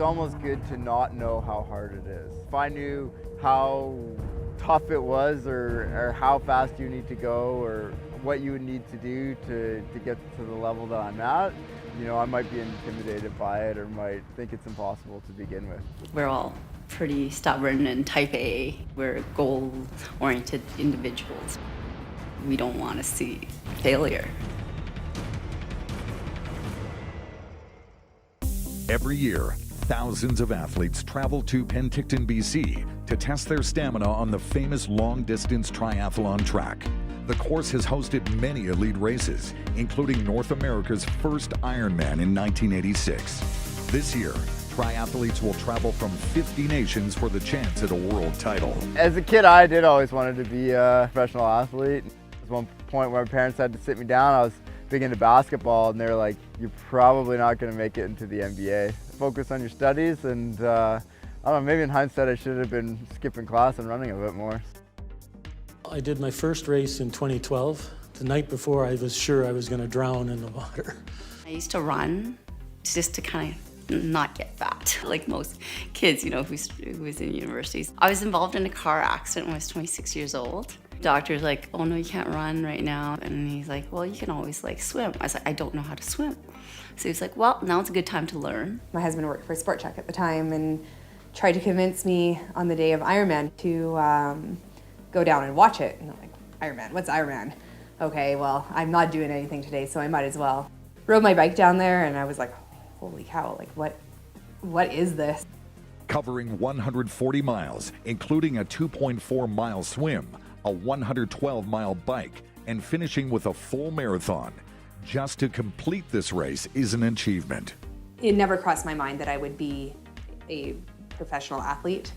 it's almost good to not know how hard it is. If I knew how tough it was or how fast you need to go or what you would need to do to get to the level that I'm at, you know, I might be intimidated by it or might think it's impossible to begin with. We're all pretty stubborn and type A. We're goal-oriented individuals. We don't want to see failure. Every year, thousands of athletes travel to Penticton, BC to test their stamina on the famous long-distance triathlon track. The course has hosted many elite races, including North America's first Ironman in 1986. This year, triathletes will travel from 50 nations for the chance at a world title. As a kid, I did always wanted to be a professional athlete. There was one point where my parents had to sit me down. I was big into basketball, and they were like, "You're probably not going to make it into the NBA. Focus on your studies." And I don't know, maybe in hindsight, I should have been skipping class and running a bit more. I did my first race in 2012. The night before, I was sure I was going to drown in the water. I used to run just to kind of not get fat, like most kids, you know, who was in universities. I was involved in a car accident when I was 26 years old. Doctor's like, "Oh no, you can't run right now." And he's like, "Well, you can always like swim." I was like, "I don't know how to swim." So he's like, "Well, now it's a good time to learn." My husband worked for Sport Check at the time and tried to convince me on the day of Ironman to go down and watch it. And I'm like, "Ironman? What's Ironman?" Okay, well, I'm not doing anything today, so I might as well. Rode my bike down there and I was like, holy cow, like what is this? Covering 140 miles, including a 2.4-mile swim, a 112-mile bike, and finishing with a full marathon. Just to complete this race is an achievement. It never crossed my mind that I would be a professional athlete.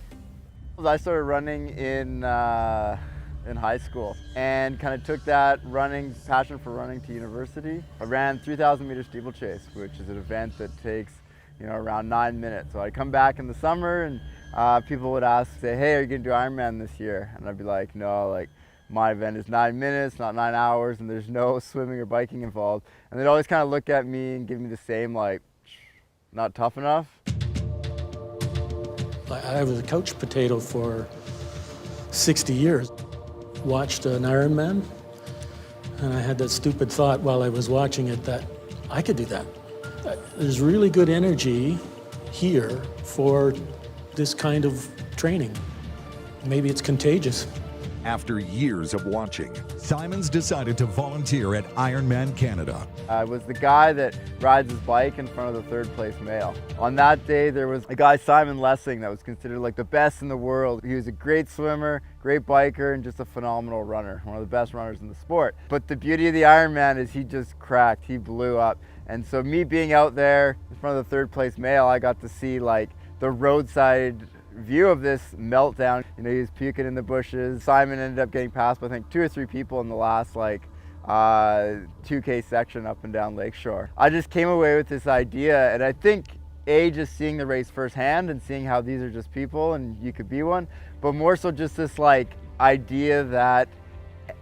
I started running in high school and kind of took that passion for running to university. I ran 3,000 meter steeplechase, which is an event that takes, you know, around 9 minutes. So I'd come back in the summer and people would say, "Hey, are you gonna do Ironman this year?" And I'd be like, "No, like my event is 9 minutes, not 9 hours, and there's no swimming or biking involved." And they'd always kind of look at me and give me the same, like, "Not tough enough." I was a couch potato for 60 years. Watched an Ironman, and I had that stupid thought while I was watching it that I could do that. There's really good energy here for this kind of training. Maybe it's contagious. After years of watching, Simons decided to volunteer at Ironman Canada. I was the guy that rides his bike in front of the third place male. On that day, there was a guy, Simon Lessing, that was considered like the best in the world. He was a great swimmer, great biker, and just a phenomenal runner, one of the best runners in the sport. But the beauty of the Ironman is he just cracked, he blew up. And so me being out there in front of the third place male, I got to see like the roadside view of this meltdown. You know, he was puking in the bushes. Simon ended up getting past by I think 2 or 3 people in the last 2K section up and down Lakeshore. I just came away with this idea, and I think just seeing the race firsthand and seeing how these are just people and you could be one, but more so just this like idea that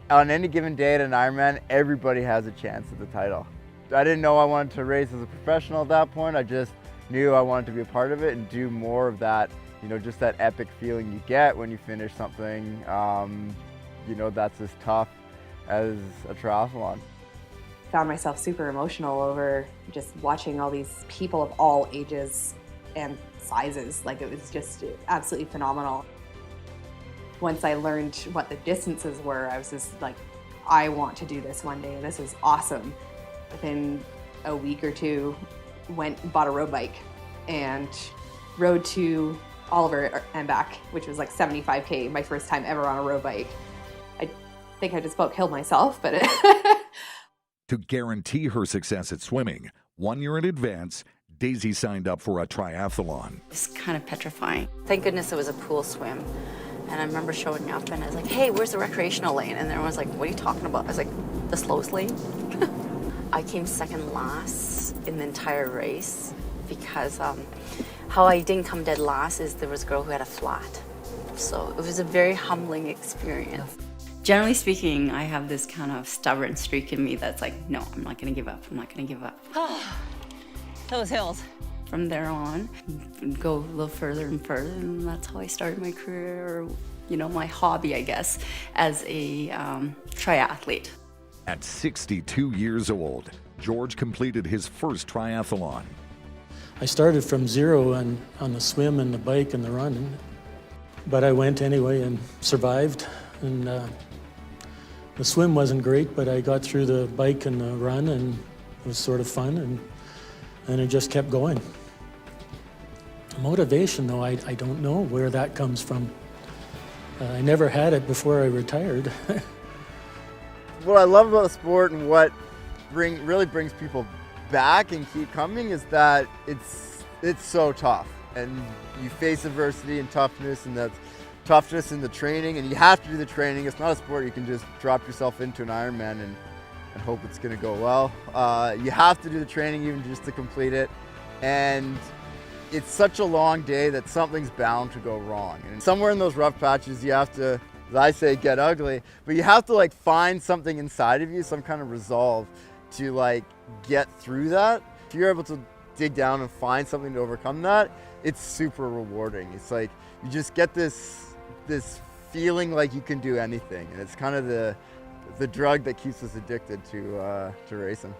on any given day at an Ironman, everybody has a chance at the title. I didn't know I wanted to race as a professional at that point. I just knew I wanted to be a part of it and do more of that. You know, just that epic feeling you get when you finish something, you know, that's as tough as a triathlon. Found myself super emotional over just watching all these people of all ages and sizes. Like, it was just absolutely phenomenal. Once I learned what the distances were, I was just like, I want to do this one day. This is awesome. Within a week or two, went and bought a road bike and rode to Oliver and back, which was like 75K, my first time ever on a road bike. I think I just about killed myself, but To guarantee her success at swimming, 1 year in advance, Daisy signed up for a triathlon. It's kind of petrifying. Thank goodness it was a pool swim. And I remember showing up and I was like, "Hey, where's the recreational lane?" And everyone was like, "What are you talking about?" I was like, "The slowest lane." I came second last in the entire race because how I didn't come dead last is there was a girl who had a flat. So it was a very humbling experience. Generally speaking, I have this kind of stubborn streak in me that's like, no, I'm not gonna give up, I'm not gonna give up. Those hills. from there on, go a little further and further, and that's how I started my career, or, you know, my hobby, I guess, as a triathlete. At 62 years old, George completed his first triathlon. I started from zero on the swim and the bike and the run, but I went anyway and survived. And the swim wasn't great, but I got through the bike and the run, and it was sort of fun, and it just kept going. Motivation, though, I don't know where that comes from. I never had it before I retired. What I love about the sport and what really brings people back and keep coming is that it's so tough, and you face adversity and toughness, and that's toughness in the training, and you have to do the training. It's not a sport you can just drop yourself into an Ironman and hope it's going to go well. You have to do the training even just to complete it, and it's such a long day that something's bound to go wrong. And somewhere in those rough patches, you have to, as I say, get ugly, but you have to like find something inside of you, some kind of resolve to like get through that. If you're able to dig down and find something to overcome that, it's super rewarding. It's like you just get this feeling like you can do anything, and it's kind of the drug that keeps us addicted to racing.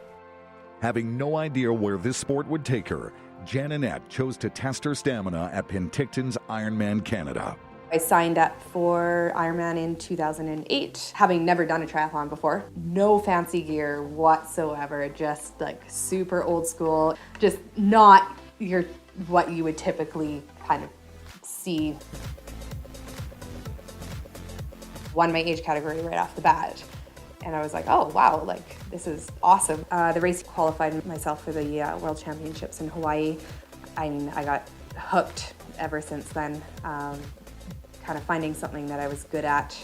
Having no idea where this sport would take her, Jan Annette chose to test her stamina at Penticton's Ironman Canada. I signed up for Ironman in 2008, having never done a triathlon before. No fancy gear whatsoever, just like super old school, just not what you would typically kind of see. Won my age category right off the bat. And I was like, oh, wow, like, this is awesome. The race qualified myself for the World Championships in Hawaii, and I got hooked ever since then. Kind of finding something that I was good at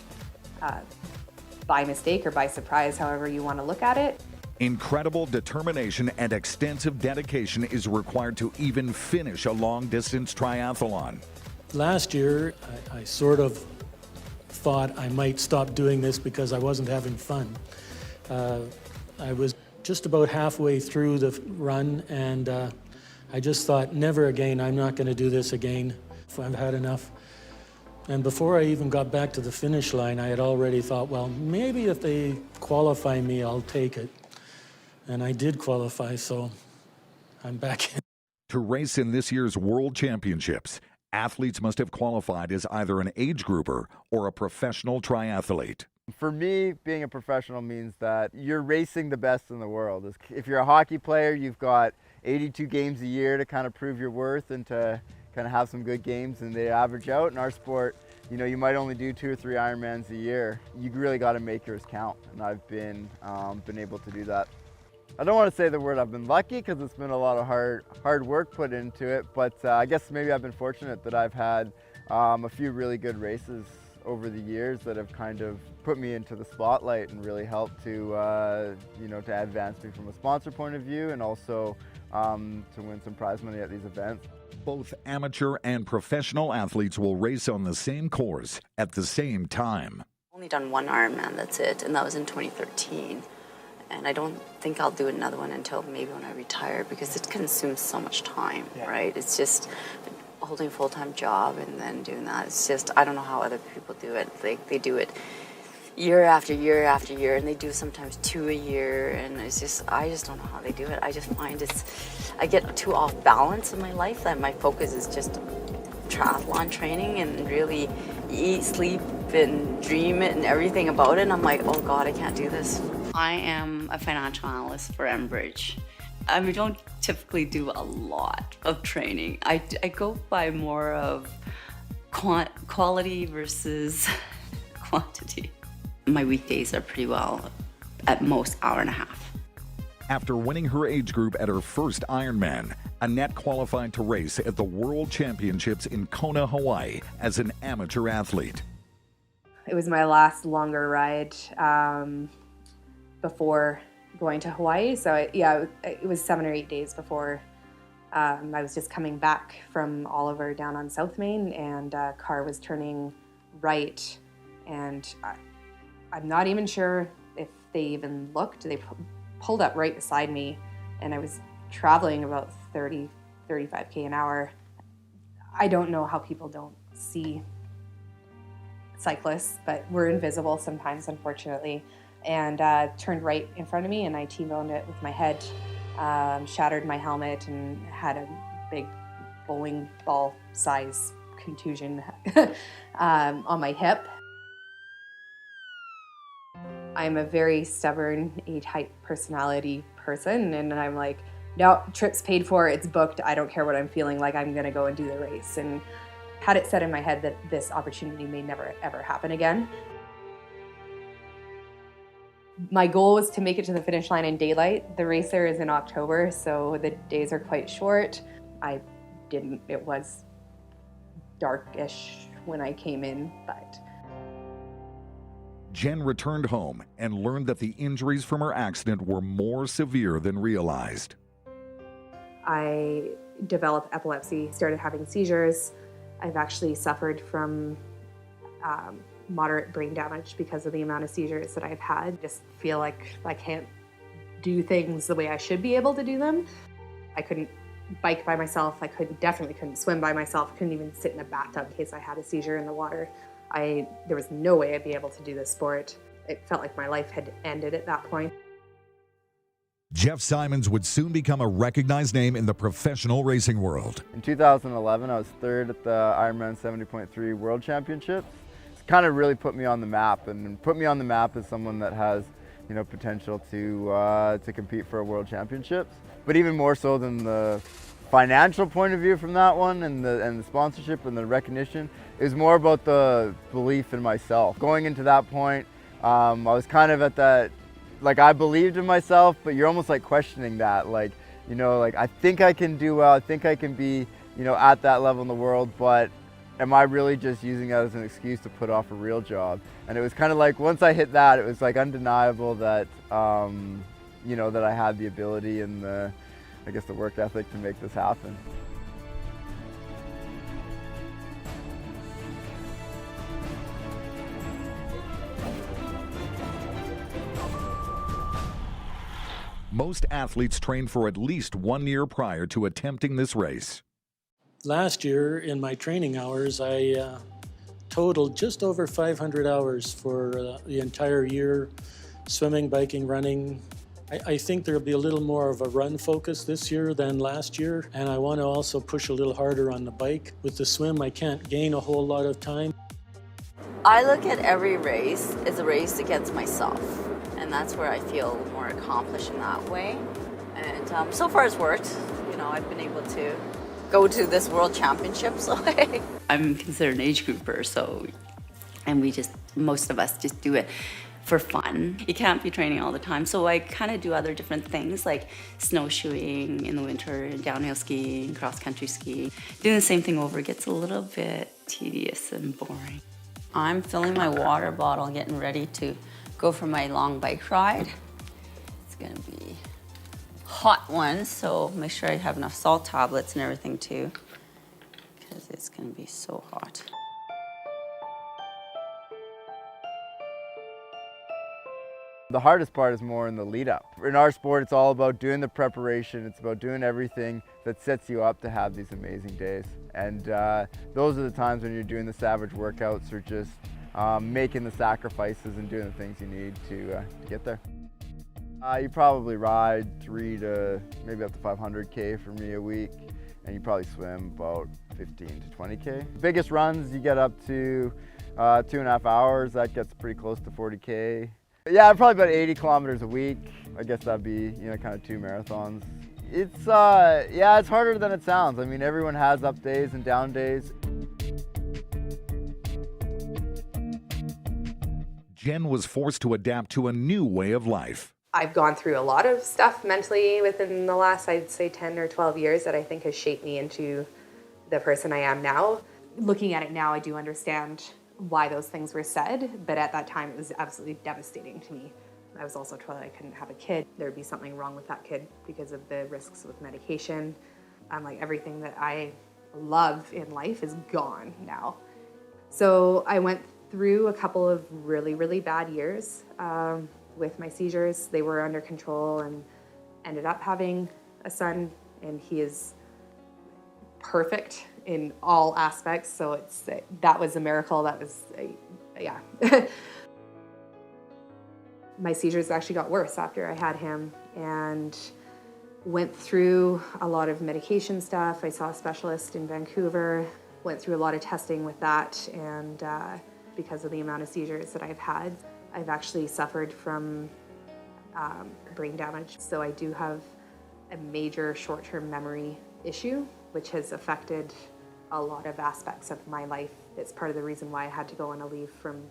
by mistake or by surprise, however you want to look at it. Incredible determination and extensive dedication is required to even finish a long-distance triathlon. Last year, I sort of thought I might stop doing this because I wasn't having fun. I was just about halfway through the run, and I just thought, never again, I'm not going to do this again. I've had enough. And before I even got back to the finish line, I had already thought, well, maybe if they qualify me, I'll take it. And I did qualify, so I'm back in. To race in this year's World Championships, athletes must have qualified as either an age grouper or a professional triathlete. For me, being a professional means that you're racing the best in the world. If you're a hockey player, you've got 82 games a year to kind of prove your worth and to kind of have some good games, and they average out. In our sport, you know, you might only do 2 or 3 Ironmans a year. You really got to make yours count, and I've been able to do that. I don't want to say the word I've been lucky, because it's been a lot of hard work put into it, but I guess maybe I've been fortunate that I've had a few really good races over the years that have kind of put me into the spotlight and really helped to to advance me from a sponsor point of view, and also to win some prize money at these events. Both amateur and professional athletes will race on the same course at the same time. I've only done one Ironman, that's it, and that was in 2013. And I don't think I'll do another one until maybe when I retire, because it consumes so much time, right? It's just holding a full-time job and then doing that. It's just, I don't know how other people do it. They do it year after year after year, and they do sometimes 2 a year, and it's just, I just don't know how they do it. I just find I get too off balance in my life that my focus is just triathlon training and really eat, sleep, and dream it and everything about it, and I'm like, oh God, I can't do this. I am a financial analyst for Enbridge. We don't typically do a lot of training. I go by more of quality versus quantity. My weekdays are pretty well, at most, hour and a half. After winning her age group at her first Ironman, Annette qualified to race at the World Championships in Kona, Hawaii as an amateur athlete. It was my last longer ride before going to Hawaii. So it was 7 or 8 days before. I was just coming back from Oliver down on South Main, and a car was turning right, and I'm not even sure if they even looked. They pulled up right beside me, and I was traveling about 30, 35K an hour. I don't know how people don't see cyclists, but we're invisible sometimes, unfortunately, and turned right in front of me, and I T-boned it with my head, shattered my helmet, and had a big bowling ball size contusion on my hip. I'm a very stubborn A-type personality person, and I'm like, no, trip's paid for, it's booked, I don't care what I'm feeling like, I'm gonna go and do the race. And had it set in my head that this opportunity may never ever happen again. My goal was to make it to the finish line in daylight. The race there is in October, so the days are quite short. I didn't, it was darkish when I came in, but. Jen returned home and learned that the injuries from her accident were more severe than realized. I developed epilepsy, started having seizures. I've actually suffered from moderate brain damage because of the amount of seizures that I've had. Just feel like I can't do things the way I should be able to do them. I couldn't bike by myself. I definitely couldn't swim by myself. Couldn't even sit in a bathtub in case I had a seizure in the water. There was no way I'd be able to do this sport. It felt like my life had ended at that point. Jeff Simons would soon become a recognized name in the professional racing world. In 2011, I was third at the Ironman 70.3 World Championships. It's kind of really put me on the map, and put me on the map as someone that has, you know, potential to compete for a World Championships. But even more so than the financial point of view from that one, and the sponsorship and the recognition, it was more about the belief in myself. Going into that point, I was kind of at that, like, I believed in myself, but you're almost like questioning that, like, you know, like, I think I can do well, I think I can be, you know, at that level in the world, but am I really just using that as an excuse to put off a real job? And it was kind of like, once I hit that, it was like undeniable that, you know, that I had the ability and the, I guess, the work ethic to make this happen. Most athletes train for at least 1 year prior to attempting this race. Last year, in my training hours, I totaled just over 500 hours for the entire year, swimming, biking, running. I think there'll be a little more of a run focus this year than last year, and I want to also push a little harder on the bike. With the swim, I can't gain a whole lot of time. I look at every race as a race against myself, and that's where I feel more accomplished in that way. And so far it's worked. You know, I've been able to go to this World Championship, so I'm considered an age grouper, and most of us just do it for fun. You can't be training all the time, so I kind of do other different things like snowshoeing in the winter, downhill skiing, cross-country skiing. Doing the same thing over gets a little bit tedious and boring. I'm filling my water bottle, getting ready to go for my long bike ride. It's gonna be a hot one, so make sure I have enough salt tablets and everything too, because it's gonna be so hot. The hardest part is more in the lead up. In our sport, it's all about doing the preparation. It's about doing everything that sets you up to have these amazing days. And those are the times when you're doing the savage workouts or just making the sacrifices and doing the things you need to get there. You probably ride 3 to maybe up to 500K for me a week, and you probably swim about 15 to 20K. Biggest runs, you get up to 2.5 hours. That gets pretty close to 40K. Yeah, probably about 80 kilometers a week. I guess that'd be, you know, kind of 2 marathons. It's, yeah, it's harder than it sounds. I mean, everyone has up days and down days. Jen was forced to adapt to a new way of life. I've gone through a lot of stuff mentally within the last, I'd say, 10 or 12 years that I think has shaped me into the person I am now. Looking at it now, I do understand why those things were said, but at that time it was absolutely devastating to me. I was also told I couldn't have a kid. There would be something wrong with that kid because of the risks with medication. Like everything that I love in life is gone now. So I went through a couple of really, really bad years with my seizures. They were under control and ended up having a son, and he is perfect in all aspects. So that was a miracle. That was, yeah. My seizures actually got worse after I had him, and went through a lot of medication stuff. I saw a specialist in Vancouver, went through a lot of testing with that, and because of the amount of seizures that I've had, I've actually suffered from brain damage. So I do have a major short-term memory issue, which has affected a lot of aspects of my life. It's part of the reason why I had to go on a leave from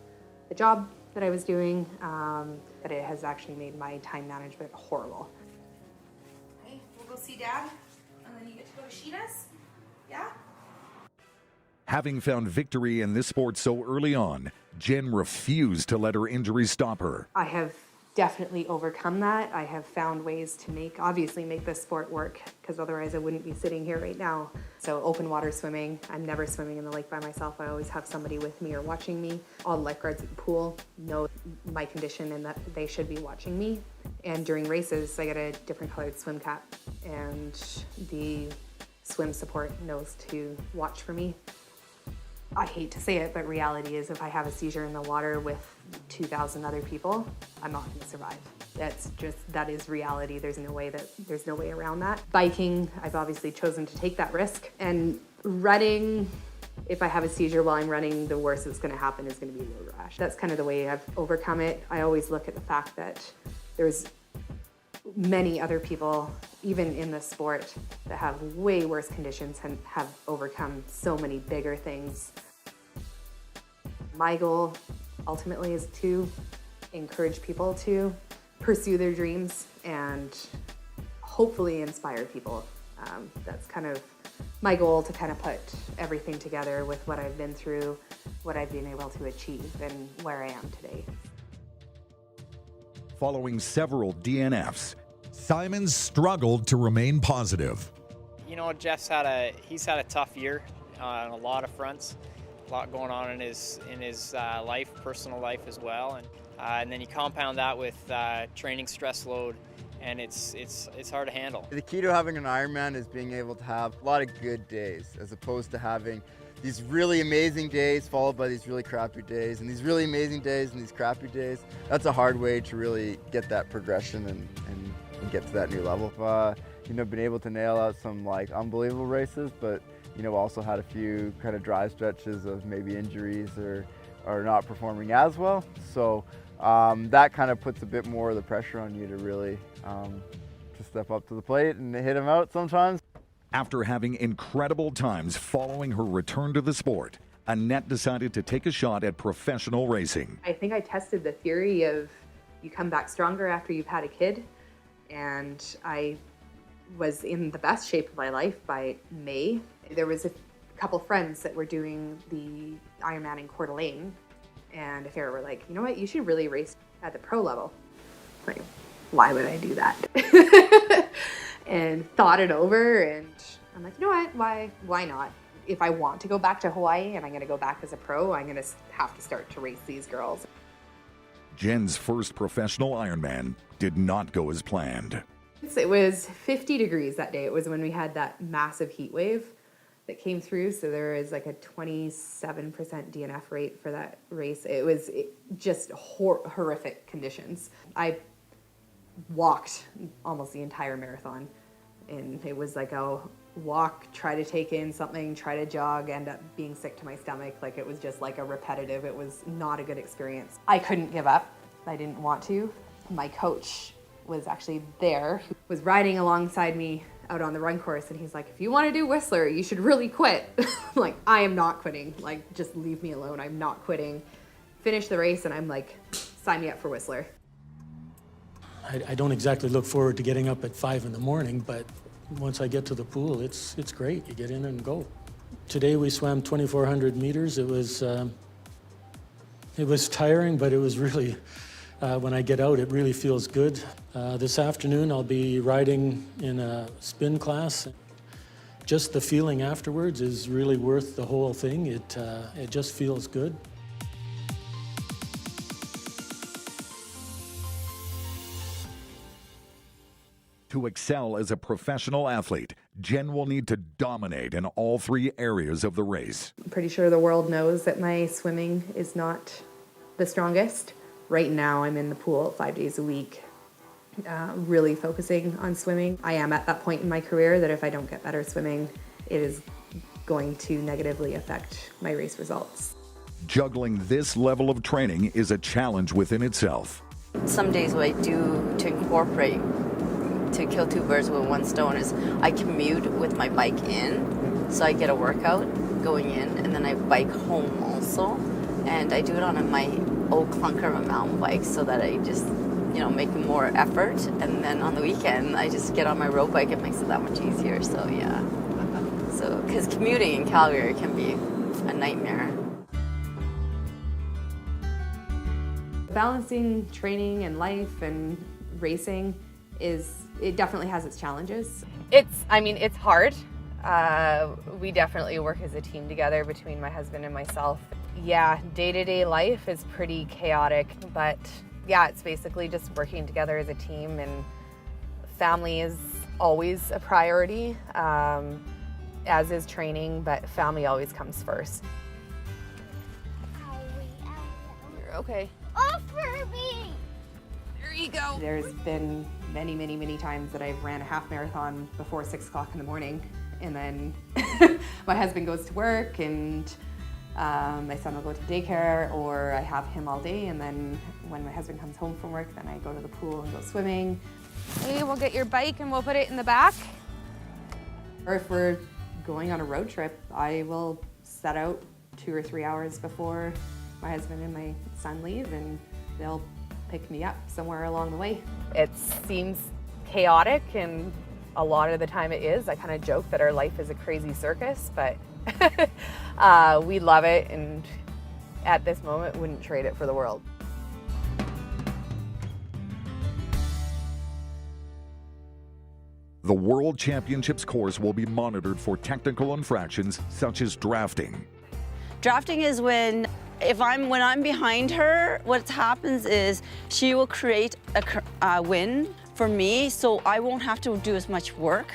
the job that I was doing, but it has actually made my time management horrible. Okay, we'll go see Dad, and then you get to go to Sheena's. Yeah? Having found victory in this sport so early on, Jen refused to let her injuries stop her. I have definitely overcome that. I have found ways to obviously make this sport work, because otherwise I wouldn't be sitting here right now. So open water swimming, I'm never swimming in the lake by myself. I always have somebody with me or watching me. All the lifeguards at the pool know my condition and that they should be watching me. And during races, I get a different colored swim cap, and the swim support knows to watch for me. I hate to say it, but reality is if I have a seizure in the water with 2,000 other people, I'm not going to survive. That is reality. There's no way around that. Biking, I've obviously chosen to take that risk. And running, if I have a seizure while I'm running, the worst that's going to happen is going to be road rash. That's kind of the way I've overcome it. I always look at the fact that there's many other people, even in this sport, that have way worse conditions and have overcome so many bigger things. My goal ultimately is to encourage people to pursue their dreams and hopefully inspire people. That's kind of my goal, to kind of put everything together with what I've been through, what I've been able to achieve, and where I am today. Following several DNFs, Simon struggled to remain positive. You know, Jeff's had a tough year on a lot of fronts. A lot going on in his life, personal life as well, and then you compound that with training stress load, and it's hard to handle. The key to having an Ironman is being able to have a lot of good days, as opposed to having these really amazing days followed by these really crappy days, and these really amazing days and these crappy days. That's a hard way to really get that progression and get to that new level. Been able to nail out some like unbelievable races, but also had a few kind of dry stretches of maybe injuries or not performing as well. So that kind of puts a bit more of the pressure on you to really to step up to the plate and hit them out sometimes. After having incredible times following her return to the sport, Annette decided to take a shot at professional racing. I think I tested the theory of you come back stronger after you've had a kid, and I was in the best shape of my life by May. There was a couple friends that were doing the Ironman in Coeur d'Alene, and they were like, you know what, you should really race at the pro level. Like, why would I do that? And thought it over, and I'm like, you know what, why not? If I want to go back to Hawaii and I'm going to go back as a pro, I'm going to have to start to race these girls. Jen's first professional Ironman did not go as planned. It was 50 degrees that day. It was when we had that massive heat wave that came through. So there is like a 27% DNF rate for that race. It was just horrific conditions. I walked almost the entire marathon, and it was like a walk, try to take in something, try to jog, end up being sick to my stomach. Like, it was just like a repetitive, it was not a good experience. I couldn't give up. I didn't want to. My coach was actually there, he was riding alongside me out on the run course, and he's like, if you want to do Whistler, you should really quit. I'm like, I am not quitting. Like, just leave me alone. I'm not quitting. Finish the race, and I'm like, sign me up for Whistler. I don't exactly look forward to getting up at 5 in the morning, but once I get to the pool, it's great. You get in and go. Today we swam 2,400 meters. It was tiring, but it was really, when I get out, it really feels good. This afternoon I'll be riding in a spin class. Just the feeling afterwards is really worth the whole thing. It just feels good. To excel as a professional athlete, Jen will need to dominate in all 3 areas of the race. I'm pretty sure the world knows that my swimming is not the strongest. Right now I'm in the pool 5 days a week, really focusing on swimming. I am at that point in my career that if I don't get better swimming, it is going to negatively affect my race results. Juggling this level of training is a challenge within itself. Some days what I do to incorporate, to kill 2 birds with 1 stone, is I commute with my bike in, so I get a workout going in, and then I bike home also. And I do it on my old clunker of a mountain bike so that I just, make more effort. And then on the weekend, I just get on my road bike. It makes it that much easier, so yeah. So, because commuting in Calgary can be a nightmare. Balancing training and life and racing it definitely has its challenges. It's hard. We definitely work as a team together between my husband and myself. Yeah, day-to-day life is pretty chaotic, but yeah, it's basically just working together as a team, and family is always a priority, as is training, but family always comes first. You're okay. Offer me! There you go. There's been many, many, many times that I've ran a half marathon before 6 o'clock in the morning, and then my husband goes to work, and my son will go to daycare, or I have him all day, and then when my husband comes home from work, then I go to the pool and go swimming. Hey, we'll get your bike and we'll put it in the back. Or if we're going on a road trip, I will set out 2 or 3 hours before my husband and my son leave, and they'll pick me up somewhere along the way. It seems chaotic, and a lot of the time it is. I kind of joke that our life is a crazy circus, but we love it, and at this moment wouldn't trade it for the world. The World Championships course will be monitored for technical infractions such as drafting. Drafting is when I'm behind her, what happens is she will create a win for me, so I won't have to do as much work.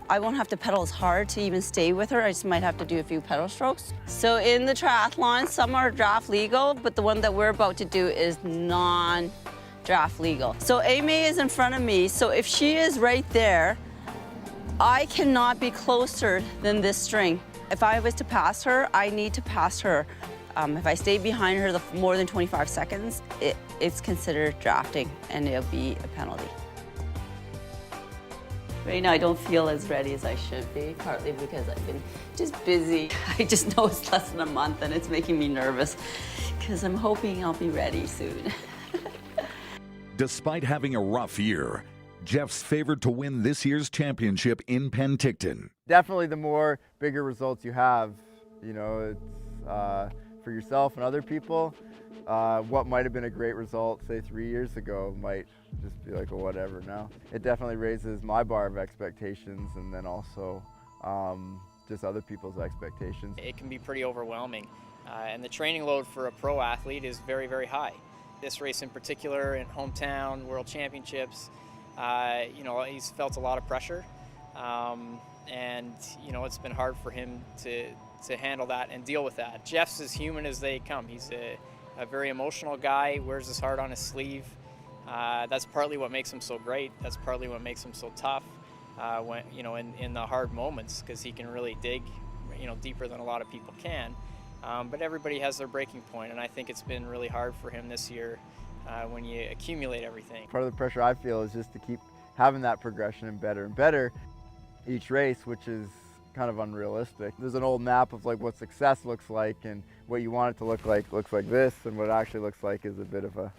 I won't have to pedal as hard to even stay with her. I just might have to do a few pedal strokes. So in the triathlon, some are draft legal, but the one that we're about to do is non-draft legal. So Amy is in front of me, so if she is right there, I cannot be closer than this string. If I was to pass her, I need to pass her. If I stay behind her more than 25 seconds, it's considered drafting, and it'll be a penalty. Right now, I don't feel as ready as I should be, partly because I've been just busy. I just know it's less than a month, and it's making me nervous, because I'm hoping I'll be ready soon. Despite having a rough year, Jeff's favored to win this year's championship in Penticton. Definitely the bigger results you have, it's for yourself and other people. What might have been a great result, say 3 years ago, might just be like, well, whatever now. It definitely raises my bar of expectations, and then also just other people's expectations. It can be pretty overwhelming, and the training load for a pro athlete is very, very high. This race in particular, in hometown, World Championships, he's felt a lot of pressure, and it's been hard for him to handle that and deal with that. Jeff's as human as they come. He's a very emotional guy, wears his heart on his sleeve. That's partly what makes him so great. That's partly what makes him so tough when, in the hard moments, because he can really dig, deeper than a lot of people can. But everybody has their breaking point, and I think it's been really hard for him this year when you accumulate everything. Part of the pressure I feel is just to keep having that progression and better each race, which is kind of unrealistic. There's an old map of like what success looks like, and what you want it to look like looks like this, and what it actually looks like is a bit of a...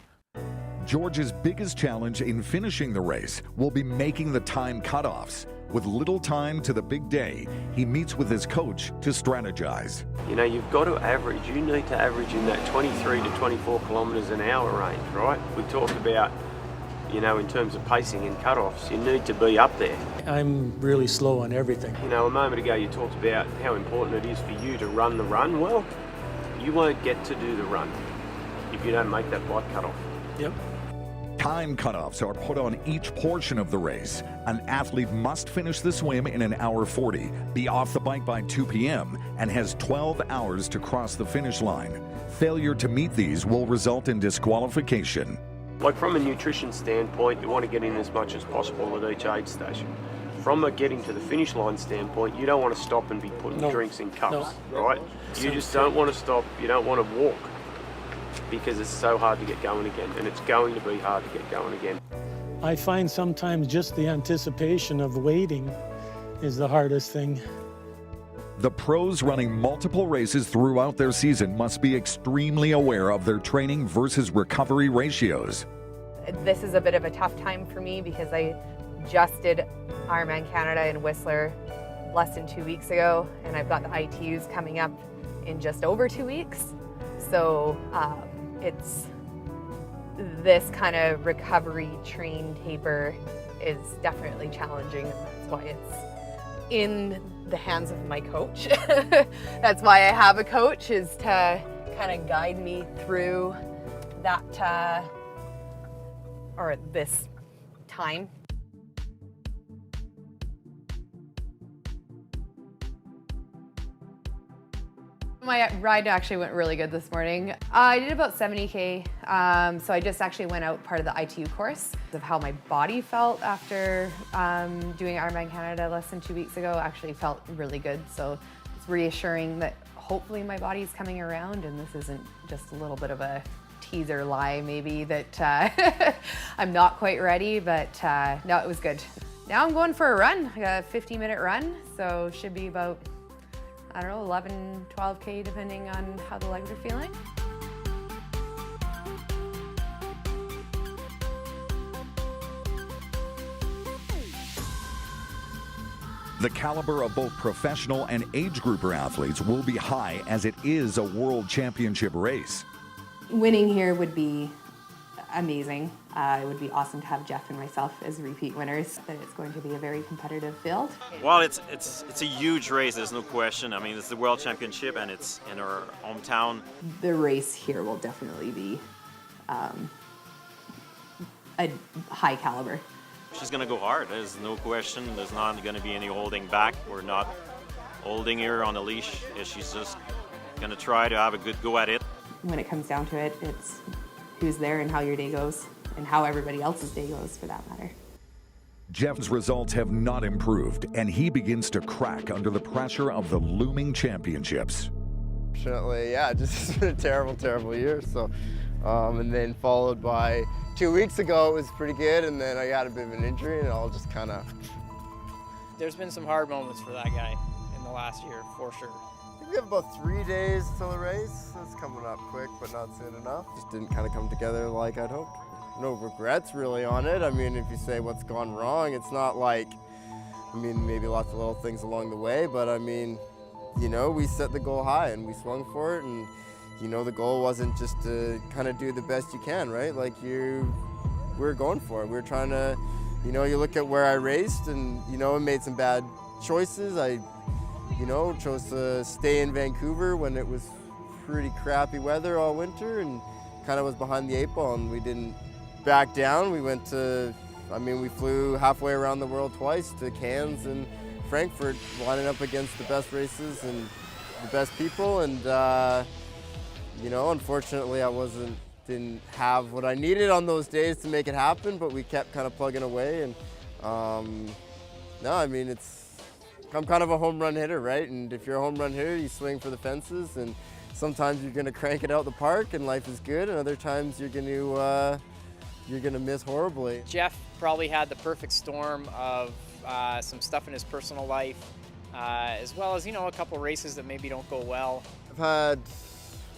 George's biggest challenge in finishing the race will be making the time cutoffs. With little time to the big day, he meets with his coach to strategize. You've got to average. You need to average in that 23 to 24 kilometres an hour range, right? We talked about, in terms of pacing and cutoffs, you need to be up there. I'm really slow on everything. A moment ago you talked about how important it is for you to run the run. Well, you won't get to do the run if you don't make that bike cutoff. Yep. Time cutoffs are put on each portion of the race. An athlete must finish the swim in 1 hour 40, be off the bike by 2 p.m., and has 12 hours to cross the finish line. Failure to meet these will result in disqualification. Like from a nutrition standpoint, you want to get in as much as possible at each aid station. From a getting to the finish line standpoint, you don't want to stop and be putting drinks in cups, right? You just don't want to stop, you don't want to walk, because it's so hard to get going again, and it's going to be hard to get going again. I find sometimes just the anticipation of waiting is the hardest thing. The pros running multiple races throughout their season must be extremely aware of their training versus recovery ratios. This is a bit of a tough time for me because I just did Ironman Canada in Whistler less than 2 weeks ago, and I've got the ITUs coming up in just over 2 weeks. So it's this kind of recovery train taper is definitely challenging. That's why it's in the hands of my coach. That's why I have a coach, is to kind of guide me through that or this time. My ride actually went really good this morning. I did about 70K, so I just actually went out part of the ITU course. Of how my body felt after doing Ironman Canada less than 2 weeks ago actually felt really good. So it's reassuring that hopefully my body's coming around and this isn't just a little bit of a teaser lie maybe that I'm not quite ready, but no, it was good. Now I'm going for a run, a 50-minute run, so should be about, I don't know, 11, 12K depending on how the legs are feeling. The caliber of both professional and age grouper athletes will be high, as it is a world championship race. Winning here would be amazing. It would be awesome to have Jeff and myself as repeat winners. That it's going to be a very competitive field. Well, it's a huge race, there's no question. I mean, it's the World Championship and it's in our hometown. The race here will definitely be a high caliber. She's going to go hard, there's no question. There's not going to be any holding back. We're not holding her on a leash. She's just going to try to have a good go at it. When it comes down to it, it's who's there and how your day goes, and how everybody else's day goes for that matter. Jeff's results have not improved, and he begins to crack under the pressure of the looming championships. Fortunately, yeah, just it's been a terrible, terrible year. So, and then followed by 2 weeks ago, it was pretty good, and then I got a bit of an injury, and it all just kind of. There's been some hard moments for that guy in the last year, for sure. I think we have about 3 days till the race. It's coming up quick, but not soon enough. Just didn't kind of come together like I'd hoped. No regrets really on it. I mean, if you say what's gone wrong, it's not like, I mean, maybe lots of little things along the way, but I mean, you know, we set the goal high and we swung for it, and you know, the goal wasn't just to kind of do the best you can, right? Like we were going for it. We were trying to, you know, you look at where I raced and, you know, I made some bad choices. I, you know, chose to stay in Vancouver when it was pretty crappy weather all winter and kind of was behind the 8 ball, and we didn't back down. We went to, I mean, we flew halfway around the world twice to Cannes and Frankfurt, lining up against the best races and the best people, and you know, unfortunately I didn't have what I needed on those days to make it happen, but we kept kind of plugging away, and no, I mean, I'm kind of a home run hitter, right? And if you're a home run hitter, you swing for the fences, and sometimes you're going to crank it out the park and life is good, and other times you're going to miss horribly. Jeff probably had the perfect storm of some stuff in his personal life, as well as, you know, a couple races that maybe don't go well. I've had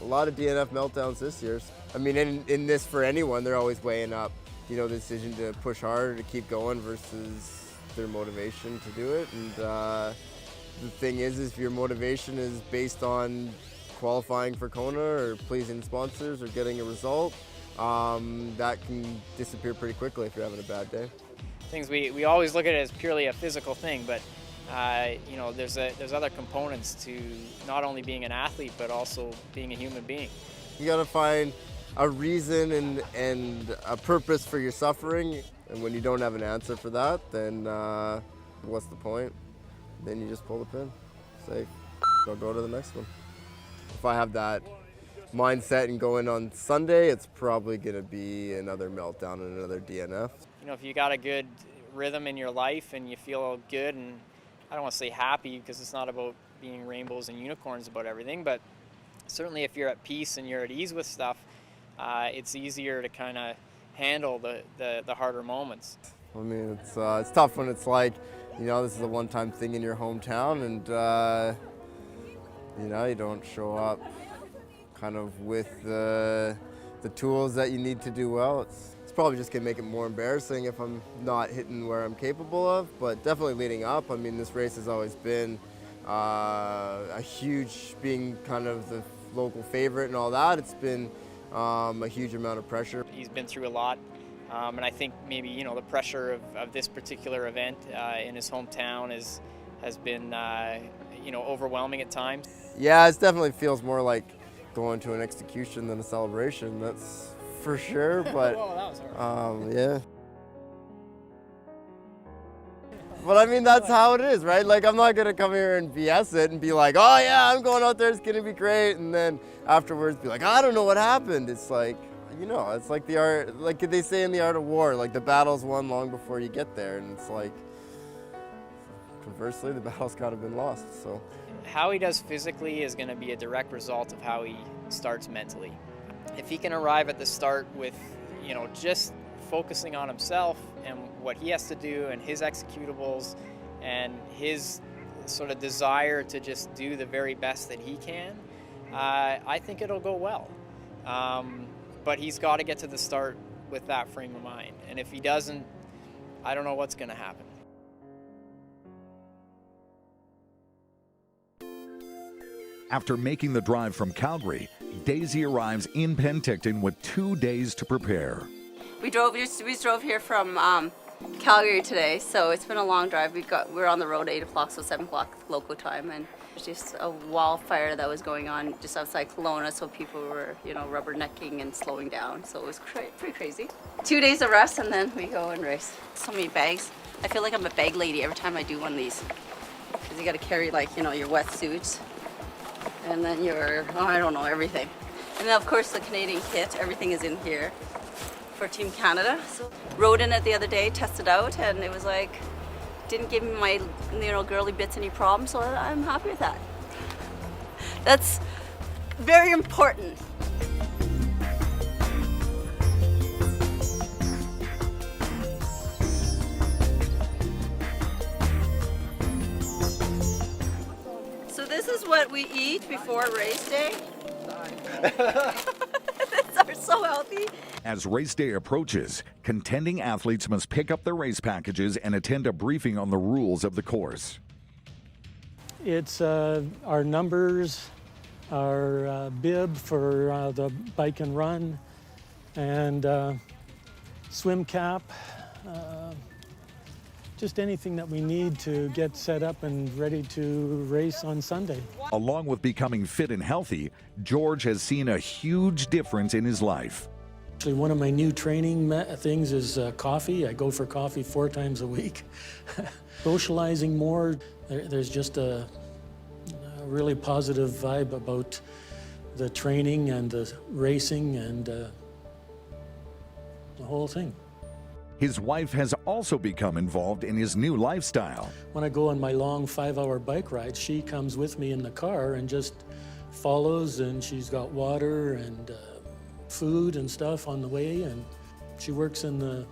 a lot of DNF meltdowns this year. I mean, in this, for anyone, they're always weighing up, you know, the decision to push harder, to keep going versus their motivation to do it. And the thing is if your motivation is based on qualifying for Kona or pleasing sponsors or getting a result, that can disappear pretty quickly if you're having a bad day. Things we always look at it as purely a physical thing, but you know, there's other components to not only being an athlete but also being a human being. You got to find a reason and a purpose for your suffering, and when you don't have an answer for that, then what's the point? Then you just pull the pin. Say, I'll go to the next one. If I have that mindset and go in on Sunday, it's probably going to be another meltdown and another DNF. You know, if you got a good rhythm in your life and you feel good, and I don't want to say happy because it's not about being rainbows and unicorns about everything, but certainly if you're at peace and you're at ease with stuff, it's easier to kind of handle the harder moments. I mean, it's tough when it's like, you know, this is a one-time thing in your hometown, and you know, you don't show up kind of with the tools that you need to do well. It's probably just gonna make it more embarrassing if I'm not hitting where I'm capable of, but definitely leading up, I mean, this race has always been a huge, being kind of the local favorite and all that, it's been a huge amount of pressure. He's been through a lot, and I think maybe, you know, the pressure of this particular event in his hometown has been, you know, overwhelming at times. Yeah, it definitely feels more like going to an execution than a celebration, that's for sure, but Whoa, that was hard. yeah. But I mean, that's how it is, right? Like, I'm not gonna come here and BS it and be like, oh yeah, I'm going out there, it's gonna be great, and then afterwards be like, I don't know what happened. It's like, you know, it's like the art, like they say in the art of war, like the battle's won long before you get there, and it's like, conversely, the battle's kind of been lost, so. How he does physically is going to be a direct result of how he starts mentally. If he can arrive at the start with, you know, just focusing on himself and what he has to do and his executables and his sort of desire to just do the very best that he can, I think it'll go well. But he's got to get to the start with that frame of mind. And if he doesn't, I don't know what's going to happen. After making the drive from Calgary, Daisy arrives in Penticton with 2 days to prepare. We drove here from Calgary today, so it's been a long drive. We're on the road at 8 o'clock, so 7 o'clock local time, and there's just a wildfire that was going on just outside Kelowna, so people were, you know, rubbernecking and slowing down, so it was pretty crazy. 2 days of rest, and then we go and race. So many bags. I feel like I'm a bag lady every time I do one of these, because you got to carry, like, you know, your wetsuits, and then your, I don't know, everything. And then, of course, the Canadian kit, everything is in here for Team Canada. So rode in it the other day, tested out, and it was like, didn't give me my, you know, girly bits any problems, so I'm happy with that. That's very important. So this is what we eat before race day. These are so healthy. As race day approaches, contending athletes must pick up their race packages and attend a briefing on the rules of the course. It's our numbers, our bib for the bike and run, and swim cap, just anything that we need to get set up and ready to race on Sunday. Along with becoming fit and healthy, George has seen a huge difference in his life. Actually, one of my new training things is coffee. I go for coffee 4 times a week. Socializing more. There's just a really positive vibe about the training and the racing and the whole thing. His wife has also become involved in his new lifestyle. When I go on my long 5-hour bike rides, she comes with me in the car and just follows, and she's got water and food and stuff on the way, and she works in the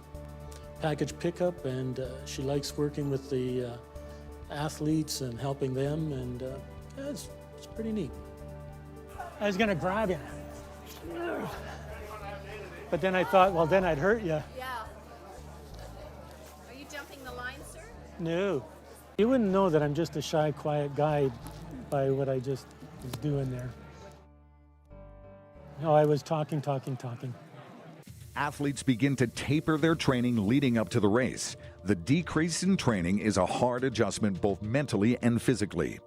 package pickup, and she likes working with the athletes and helping them, and yeah, it's pretty neat. I was gonna grab you, but then I thought, well, then I'd hurt you. Yeah. Are you jumping the line, sir? No. You wouldn't know that I'm just a shy, quiet guy by what I just was doing there. No, I was talking. Athletes begin to taper their training leading up to the race. The decrease in training is a hard adjustment both mentally and physically.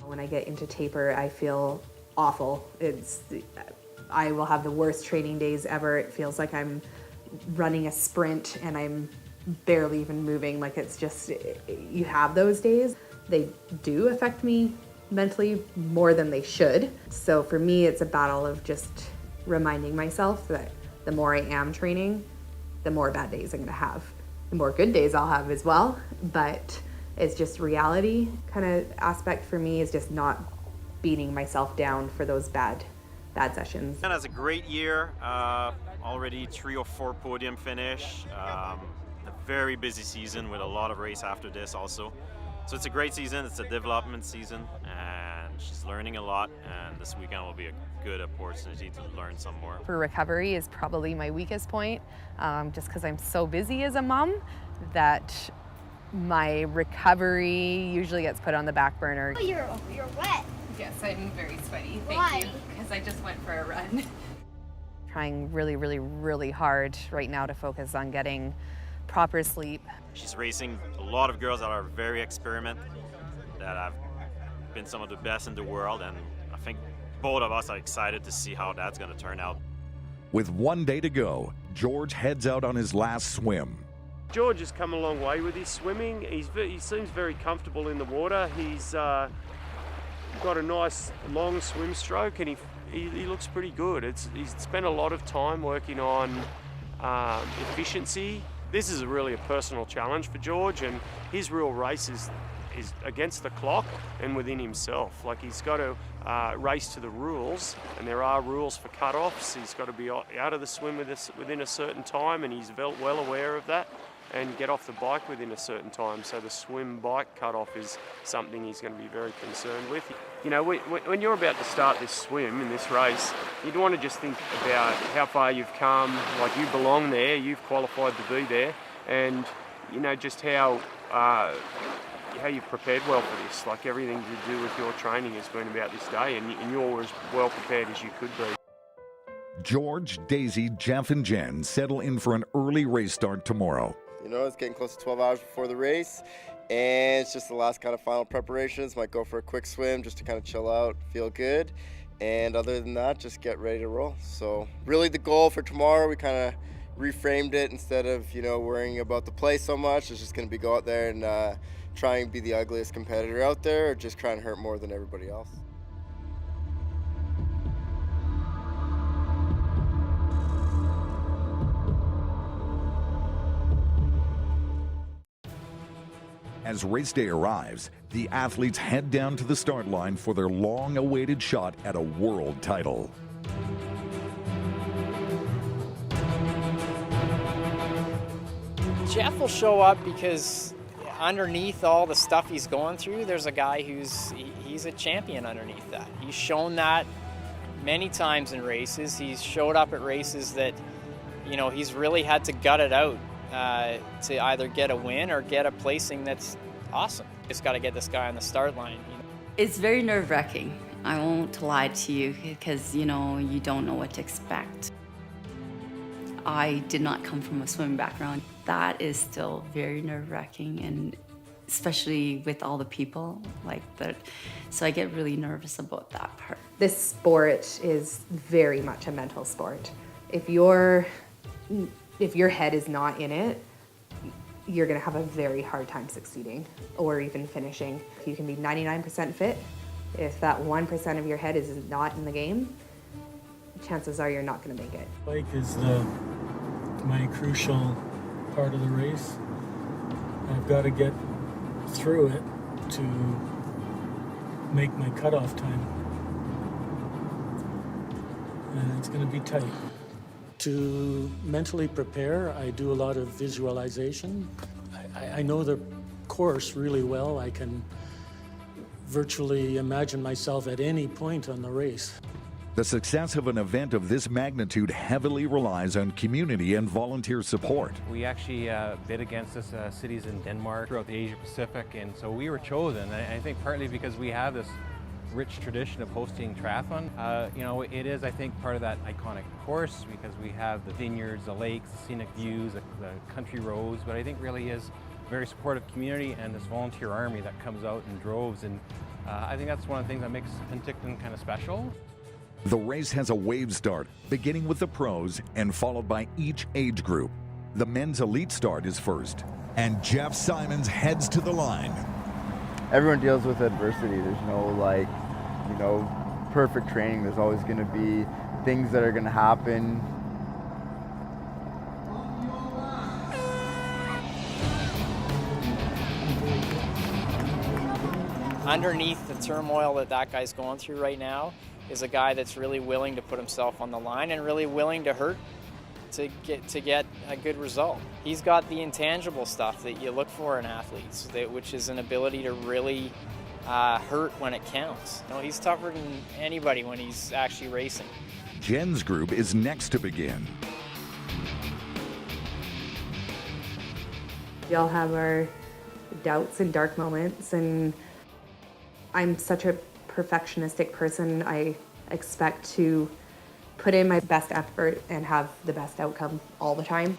When I get into taper, I feel awful. I will have the worst training days ever. It feels like I'm running a sprint and I'm barely even moving. Like, it's just, you have those days. They do affect me mentally more than they should. So for me, it's a battle of just reminding myself that the more I am training, the more bad days I'm gonna have. The more good days I'll have as well, but it's just reality kind of aspect for me is just not beating myself down for those bad sessions. And has a great year, already 3 or 4 podium finish, a very busy season with a lot of race after this also. So it's a great season, it's a development season, and she's learning a lot, and this weekend will be a good opportunity to learn some more. For recovery is probably my weakest point, just because I'm so busy as a mom that my recovery usually gets put on the back burner. Oh, you're wet. Yes, I'm very sweaty. Why? Thank you, because I just went for a run. Trying really, really, really hard right now to focus on getting proper sleep. She's racing a lot of girls that are very experienced, that have been some of the best in the world, and I think both of us are excited to see how that's going to turn out. With 1 day to go, George heads out on his last swim. George has come a long way with his swimming. He seems very comfortable in the water. He's got a nice long swim stroke, and he looks pretty good. He's spent a lot of time working on efficiency. This is really a personal challenge for George, and his real race is against the clock and within himself. Like, he's got to race to the rules, and there are rules for cut-offs. He's got to be out of the swim within a certain time, and he's well aware of that, and get off the bike within a certain time. So the swim bike cut-off is something he's going to be very concerned with. You know, when you're about to start this swim in this race, you'd want to just think about how far you've come, like you belong there, you've qualified to be there, and you know, just how you've prepared well for this. Like, everything you do with your training has been about this day, and you're as well prepared as you could be. George, Daisy, Jeff, and Jen settle in for an early race start tomorrow. You know, it's getting close to 12 hours before the race, and it's just the last kind of final preparations. Might go for a quick swim just to kind of chill out, feel good, and other than that, just get ready to roll. So really the goal for tomorrow, we kind of reframed it. Instead of, you know, worrying about the play so much, it's just going to be go out there and try and be the ugliest competitor out there, or just try and hurt more than everybody else. As race day arrives, the athletes head down to the start line for their long-awaited shot at a world title. Jeff will show up because underneath all the stuff he's going through, there's a guy he's a champion underneath that. He's shown that many times in races. He's showed up at races that, you know, he's really had to gut it out to either get a win or get a placing that's awesome. Just got to get this guy on the start line. You know? It's very nerve-wracking. I won't lie to you because, you know, you don't know what to expect. I did not come from a swimming background. That is still very nerve-wracking, and especially with all the people like that. So I get really nervous about that part. This sport is very much a mental sport. If your head is not in it, you're gonna have a very hard time succeeding or even finishing. You can be 99% fit. If that 1% of your head is not in the game, chances are you're not gonna make it. Bike is my crucial part of the race. I've got to get through it to make my cutoff time. And it's going to be tight. To mentally prepare, I do a lot of visualization. I know the course really well. I can virtually imagine myself at any point on the race. The success of an event of this magnitude heavily relies on community and volunteer support. We actually bid against this cities in Denmark, throughout the Asia Pacific, and so we were chosen. I think partly because we have this rich tradition of hosting triathlon. You know, it is, I think, part of that iconic course because we have the vineyards, the lakes, the scenic views, the country roads, but I think really is a very supportive community and this volunteer army that comes out in droves, and I think that's one of the things that makes Penticton kind of special. The race has a wave start, beginning with the pros and followed by each age group. The men's elite start is first, and Jeff Simons heads to the line. Everyone deals with adversity. There's no perfect training. There's always going to be things that are going to happen. Underneath the turmoil that guy's going through right now is a guy that's really willing to put himself on the line and really willing to hurt to get a good result. He's got the intangible stuff that you look for in athletes, which is an ability to really hurt when it counts. He's tougher than anybody when he's actually racing. Jen's group is next to begin. We all have our doubts and dark moments, and I'm such a perfectionistic person. I expect to put in my best effort and have the best outcome all the time.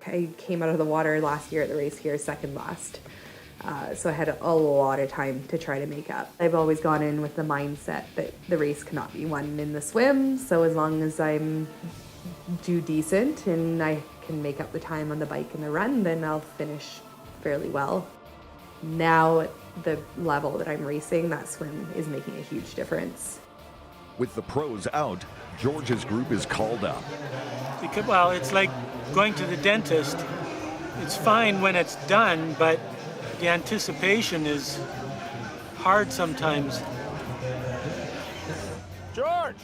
I came out of the water last year at the race here second last. So I had a lot of time to try to make up. I've always gone in with the mindset that the race cannot be won in the swim, so as long as I'm do decent and I can make up the time on the bike and the run, then I'll finish fairly well. Now at the level that I'm racing, that swim is making a huge difference. With the pros out, George's group is called up. Well, it's like going to the dentist. It's fine when it's done, but the anticipation is hard sometimes. George!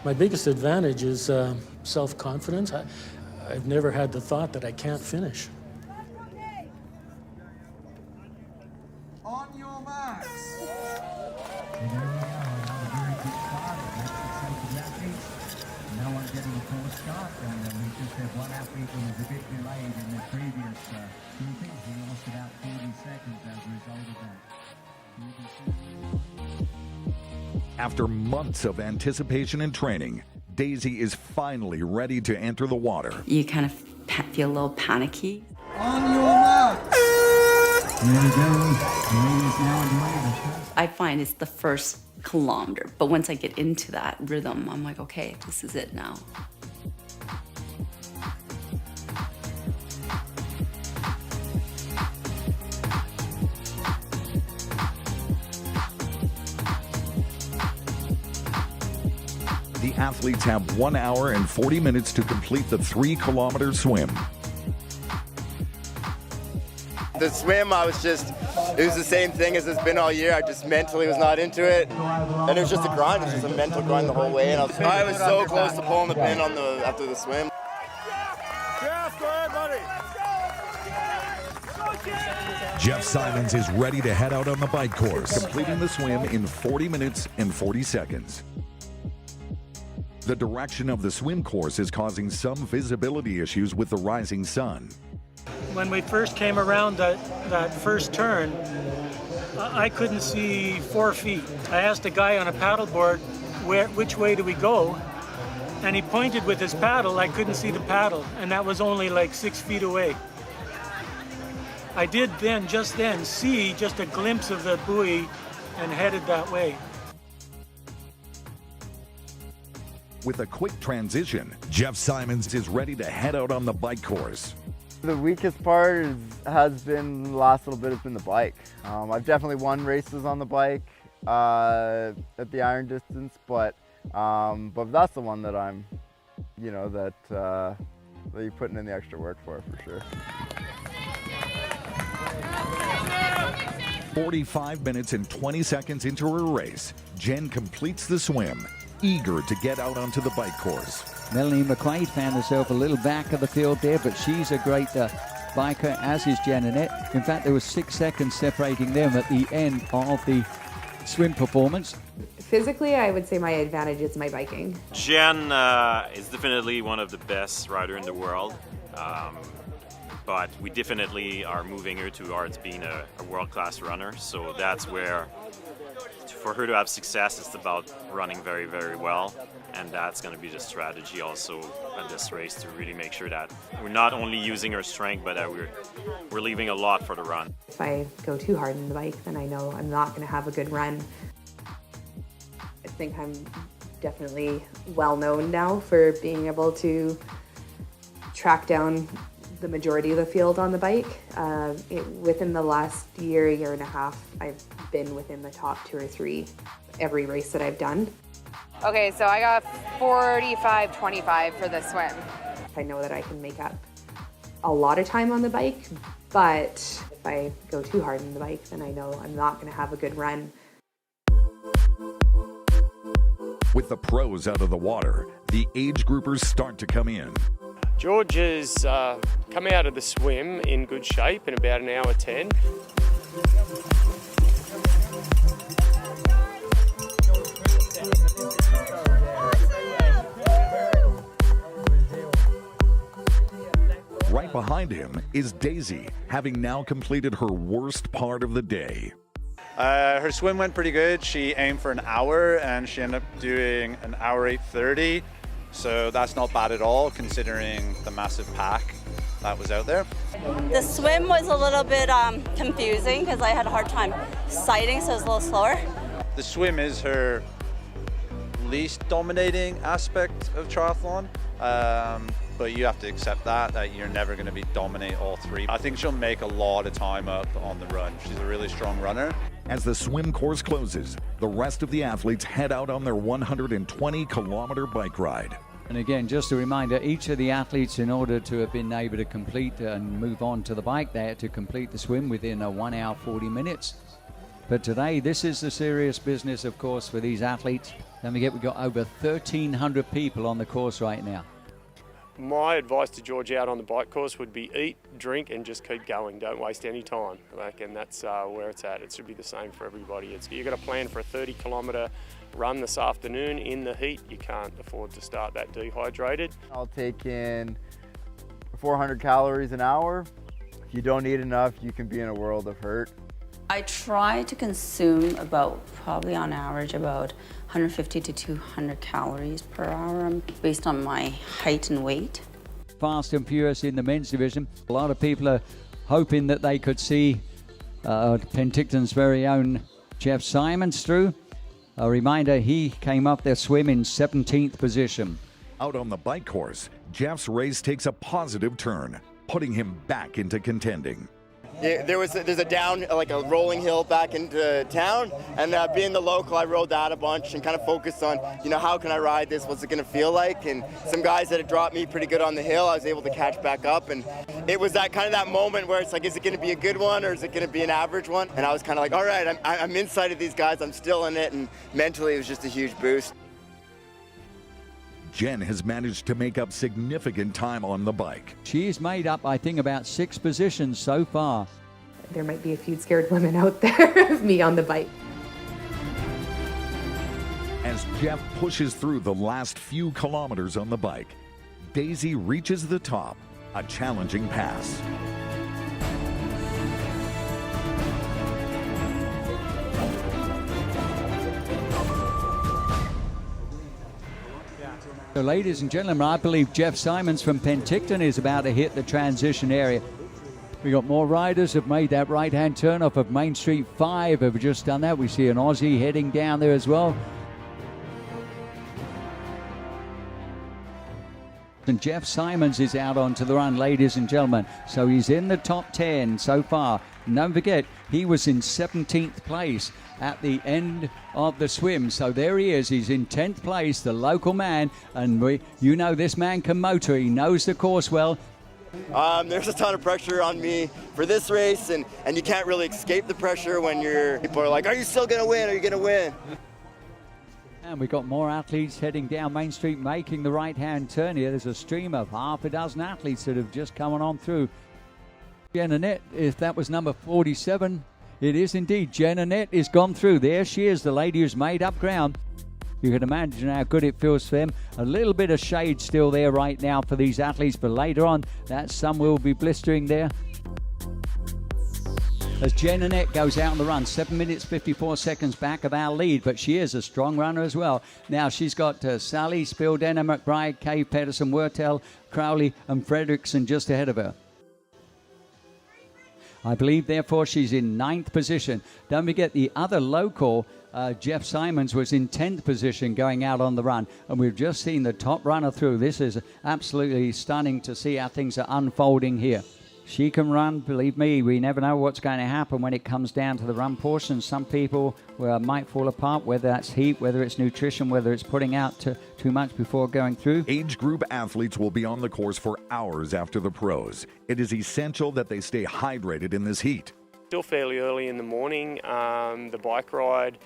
My biggest advantage is self-confidence. I've never had the thought that I can't finish. On your marks. No one getting a full start, and we just had one athlete who was a bit delayed in the previous grouping. He lost about 40 seconds as a result of that. After months of anticipation and training, Daisy is finally ready to enter the water. You kind of feel a little panicky. On your marks. There we go. Ladies now underway. I find it's the first kilometer, but once I get into that rhythm, I'm like, okay, this is it now. The athletes have 1 hour and 40 minutes to complete the 3-kilometer swim. The swim, it was the same thing as it's been all year. I just mentally was not into it. And it was just a grind. It was just a mental grind the whole way. And I was so close to pulling the pin after the swim. Jeff, go ahead, buddy. Jeff Simons is ready to head out on the bike course, completing the swim in 40 minutes and 40 seconds. The direction of the swim course is causing some visibility issues with the rising sun. When we first came around that first turn, I couldn't see 4 feet. I asked a guy on a paddleboard, which way do we go? And he pointed with his paddle. I couldn't see the paddle, and that was only like 6 feet away. I did just then see just a glimpse of the buoy and headed that way. With a quick transition, Jeff Simons is ready to head out on the bike course. The weakest part has been the last little bit has been the bike. I've definitely won races on the bike at the iron distance, but that's the one that I'm, that you're putting in the extra work for sure. 45 minutes and 20 seconds into her race, Jen completes the swim, eager to get out onto the bike course. Melanie McQuaid found herself a little back of the field there, but she's a great biker, as is Jen Annette. In fact, there was 6 seconds separating them at the end of the swim performance. Physically, I would say my advantage is my biking. Jen is definitely one of the best riders in the world, but we definitely are moving her towards being a world-class runner, so that's where, for her to have success, it's about running very, very well. and that's going to be the strategy also at this race, to really make sure that we're not only using our strength, but that we're leaving a lot for the run. If I go too hard on the bike, then I know I'm not going to have a good run. I think I'm definitely well known now for being able to track down the majority of the field on the bike. Within the last year and a half, I've been within the top 2 or 3 every race that I've done. Okay, so I got 45-25 for the swim. I know that I can make up a lot of time on the bike, but if I go too hard on the bike, then I know I'm not going to have a good run. With the pros out of the water, the age groupers start to come in. George has come out of the swim in good shape in about an hour 10. Right behind him is Daisy, having now completed her worst part of the day. Her swim went pretty good. She aimed for an hour and she ended up doing an hour 8:30. So that's not bad at all considering the massive pack that was out there. The swim was a little bit confusing because I had a hard time sighting, so it was a little slower. The swim is her least dominating aspect of triathlon. But you have to accept that you're never going to dominate all 3. I think she'll make a lot of time up on the run. She's a really strong runner. As the swim course closes, the rest of the athletes head out on their 120-kilometer bike ride. And again, just a reminder, each of the athletes, in order to have been able to complete and move on to the bike, they had to complete the swim within 1 hour, 40 minutes. But today, this is the serious business, of course, for these athletes. Don't forget, we've got over 1,300 people on the course right now. My advice to George out on the bike course would be eat, drink, and just keep going. Don't waste any time. And that's where it's at. It should be the same for everybody. You've got to plan for a 30-kilometre run this afternoon in the heat. You can't afford to start that dehydrated. I'll take in 400 calories an hour. If you don't eat enough, you can be in a world of hurt. I try to consume probably on average about 150 to 200 calories per hour based on my height and weight. Fast and furious in the men's division. A lot of people are hoping that they could see Penticton's very own Jeff Simons through. A reminder, he came up their swim in 17th position. Out on the bike course, Jeff's race takes a positive turn, putting him back into contending. Yeah, there's a down, like a rolling hill back into town, and being the local, I rode that a bunch and kind of focused on, how can I ride this? What's it going to feel like? And some guys that had dropped me pretty good on the hill, I was able to catch back up, and it was that moment where it's like, is it going to be a good one or is it going to be an average one? And I was kind of like, all right, I'm inside of these guys, I'm still in it, and mentally it was just a huge boost. Jen has managed to make up significant time on the bike. She's made up, I think, about 6 positions so far. There might be a few scared women out there of me on the bike. As Jeff pushes through the last few kilometers on the bike, Daisy reaches the top, a challenging pass. So, ladies and gentlemen, I believe Jeff Simons from Penticton is about to hit the transition area. We got more riders have made that right-hand turn off of Main Street. 5 have just done that. We see an Aussie heading down there as well. And Jeff Simons is out onto the run, ladies and gentlemen. So he's in the top 10 so far. And don't forget, he was in 17th place at the end of the swim. So there he is. He's in 10th place, the local man. And this man can motor. He knows the course well. There's a ton of pressure on me for this race, and you can't really escape the pressure when people are like, are you still going to win? Are you going to win? And we've got more athletes heading down Main Street, making the right-hand turn here. There's a stream of half a dozen athletes that have just come on through. Jen Annette, if that was number 47, it is indeed. Jen Annette is gone through. There she is, the lady who's made up ground. You can imagine how good it feels for them. A little bit of shade still there right now for these athletes, but later on, that sun will be blistering there. as Jen Annette goes out on the run. 7 minutes, 54 seconds back of our lead, but she is a strong runner as well. Now she's got Sally, Spildena, McBride, Kay, Pedersen, Wertel, Crowley and Fredrickson just ahead of her. I believe, therefore, she's in 9th position. Don't forget the other local, Jeff Simons, was in 10th position going out on the run. And we've just seen the top runner through. This is absolutely stunning to see how things are unfolding here. She can run, believe me. We never know what's going to happen when it comes down to the run portion. Some people might fall apart, whether that's heat, whether it's nutrition, whether it's putting out too much before going through. Age group athletes will be on the course for hours after the pros. It is essential that they stay hydrated in this heat. Still fairly early in the morning, the bike ride.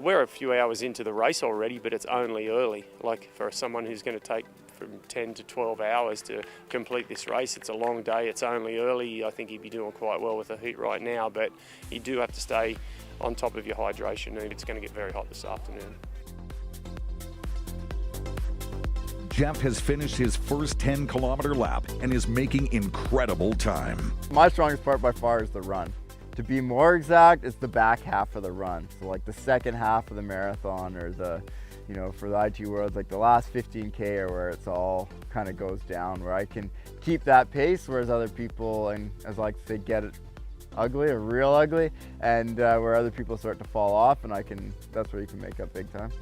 We're a few hours into the race already, but it's only early. Like for someone who's going to take from 10 to 12 hours to complete this race, it's a long day, it's only early. I think he'd be doing quite well with the heat right now, but you do have to stay on top of your hydration, and it's going to get very hot this afternoon. Jeff has finished his first 10-kilometer lap and is making incredible time. My strongest part by far is the run. To be more exact, it's the back half of the run. So like the second half of the marathon, or the, you know, for the IT Worlds, like the last 15K, or where it's all kind of goes down, where I can keep that pace, whereas other people, and as I like to say, get it ugly or real ugly, and where other people start to fall off, and that's where you can make up big time.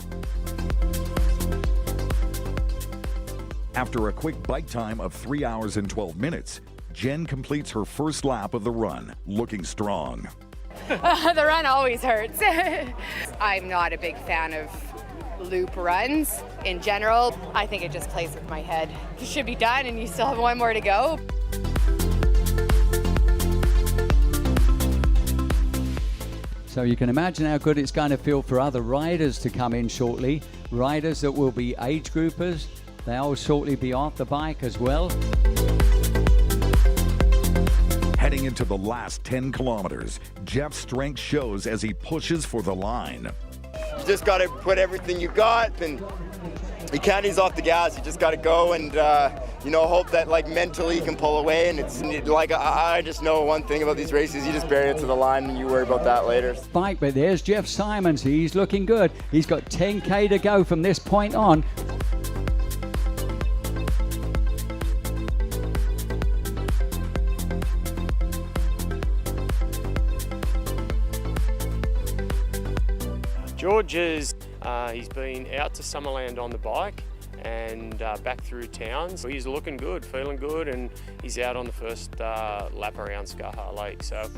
After a quick bike time of 3 hours and 12 minutes, Jen completes her first lap of the run, looking strong. The run always hurts. I'm not a big fan of loop runs in general. I think it just plays with my head. You should be done and you still have one more to go. So you can imagine how good it's going to feel for other riders to come in shortly. Riders that will be age groupers. They'll shortly be off the bike as well. Heading into the last 10 kilometers, Jeff's strength shows as he pushes for the line. You just got to put everything you got, and you can't ease off the gas. You just got to go and, hope that like mentally you can pull away. And it's like, I just know one thing about these races, you just bury it to the line and you worry about that later. Bike, but there's Jeff Simons. He's looking good. He's got 10K to go from this point on. George he's been out to Summerland on the bike and back through town. So he's looking good, feeling good, and he's out on the first lap around Skaha Lake. So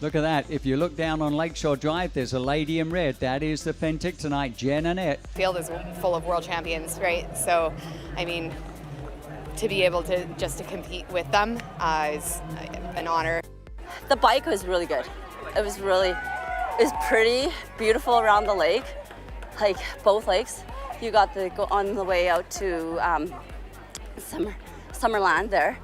look at that. If you look down on Lakeshore Drive, there's a lady in red. That is the pentictonite, Jen Annette. Field is full of world champions, right? So, I mean, to be able to just to compete with them is an honor. The bike was really good. It was pretty beautiful around the lake, like both lakes. You got to go on the way out to Summerland there.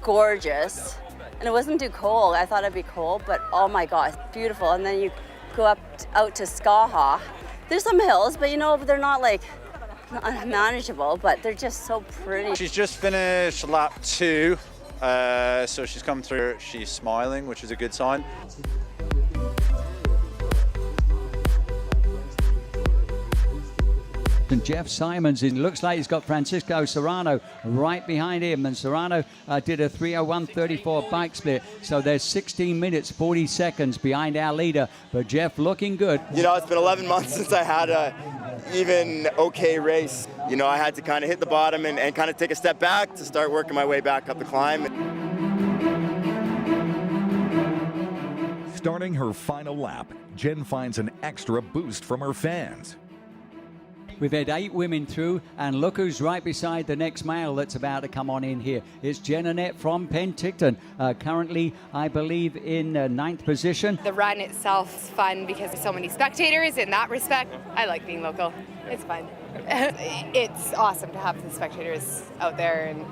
Gorgeous. And it wasn't too cold. I thought it'd be cold, but oh my God, it's beautiful. And then you go out to Skaha. There's some hills, but they're not like unmanageable, but they're just so pretty. She's just finished lap 2, so she's come through. She's smiling, which is a good sign. And Jeff Simons, it looks like he's got Francisco Serrano right behind him. And Serrano did a 3:01:34 bike split. So there's 16 minutes, 40 seconds behind our leader. But Jeff looking good. It's been 11 months since I had a even okay race. I had to kind of hit the bottom and kind of take a step back to start working my way back up the climb. Starting her final lap, Jen finds an extra boost from her fans. We've had 8 women through, and look who's right beside the next male that's about to come on in here. It's Jen Annette from Penticton, currently, I believe, in 9th position. The run itself is fun because there's so many spectators. In that respect, I like being local. It's fun. It's awesome to have the spectators out there. And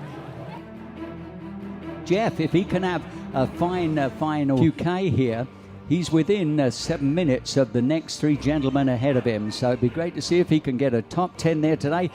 Jeff, if he can have a fine final QK here, he's within 7 minutes of the next 3 gentlemen ahead of him. So it'd be great to see if he can get a top 10 there today.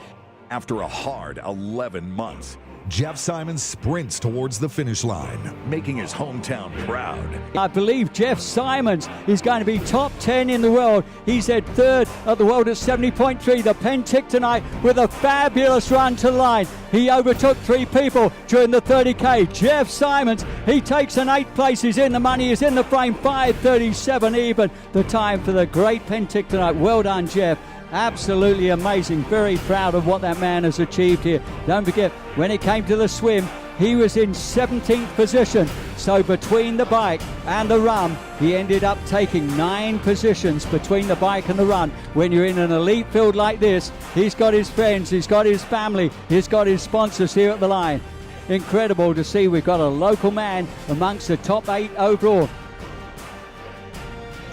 After a hard 11 months, Jeff Simons sprints towards the finish line, making his hometown proud. I believe Jeff Simons is going to be top 10 in the world. He's at third at the world at 70.3. The Pentictonite with a fabulous run to the line. He overtook 3 people during the 30K. Jeff Simons, he takes an 8th place. He's in the money. He's in the frame. 5:37 even. The time for the great Pentictonite. Well done, Jeff. Absolutely amazing. Very proud of what that man has achieved here. Don't forget, when it came to the swim, he was in 17th position. So between the bike and the run, he ended up taking 9 positions between the bike and the run. When you're in an elite field like this, he's got his friends, he's got his family, he's got his sponsors here at the line. Incredible to see we've got a local man amongst the top 8 overall.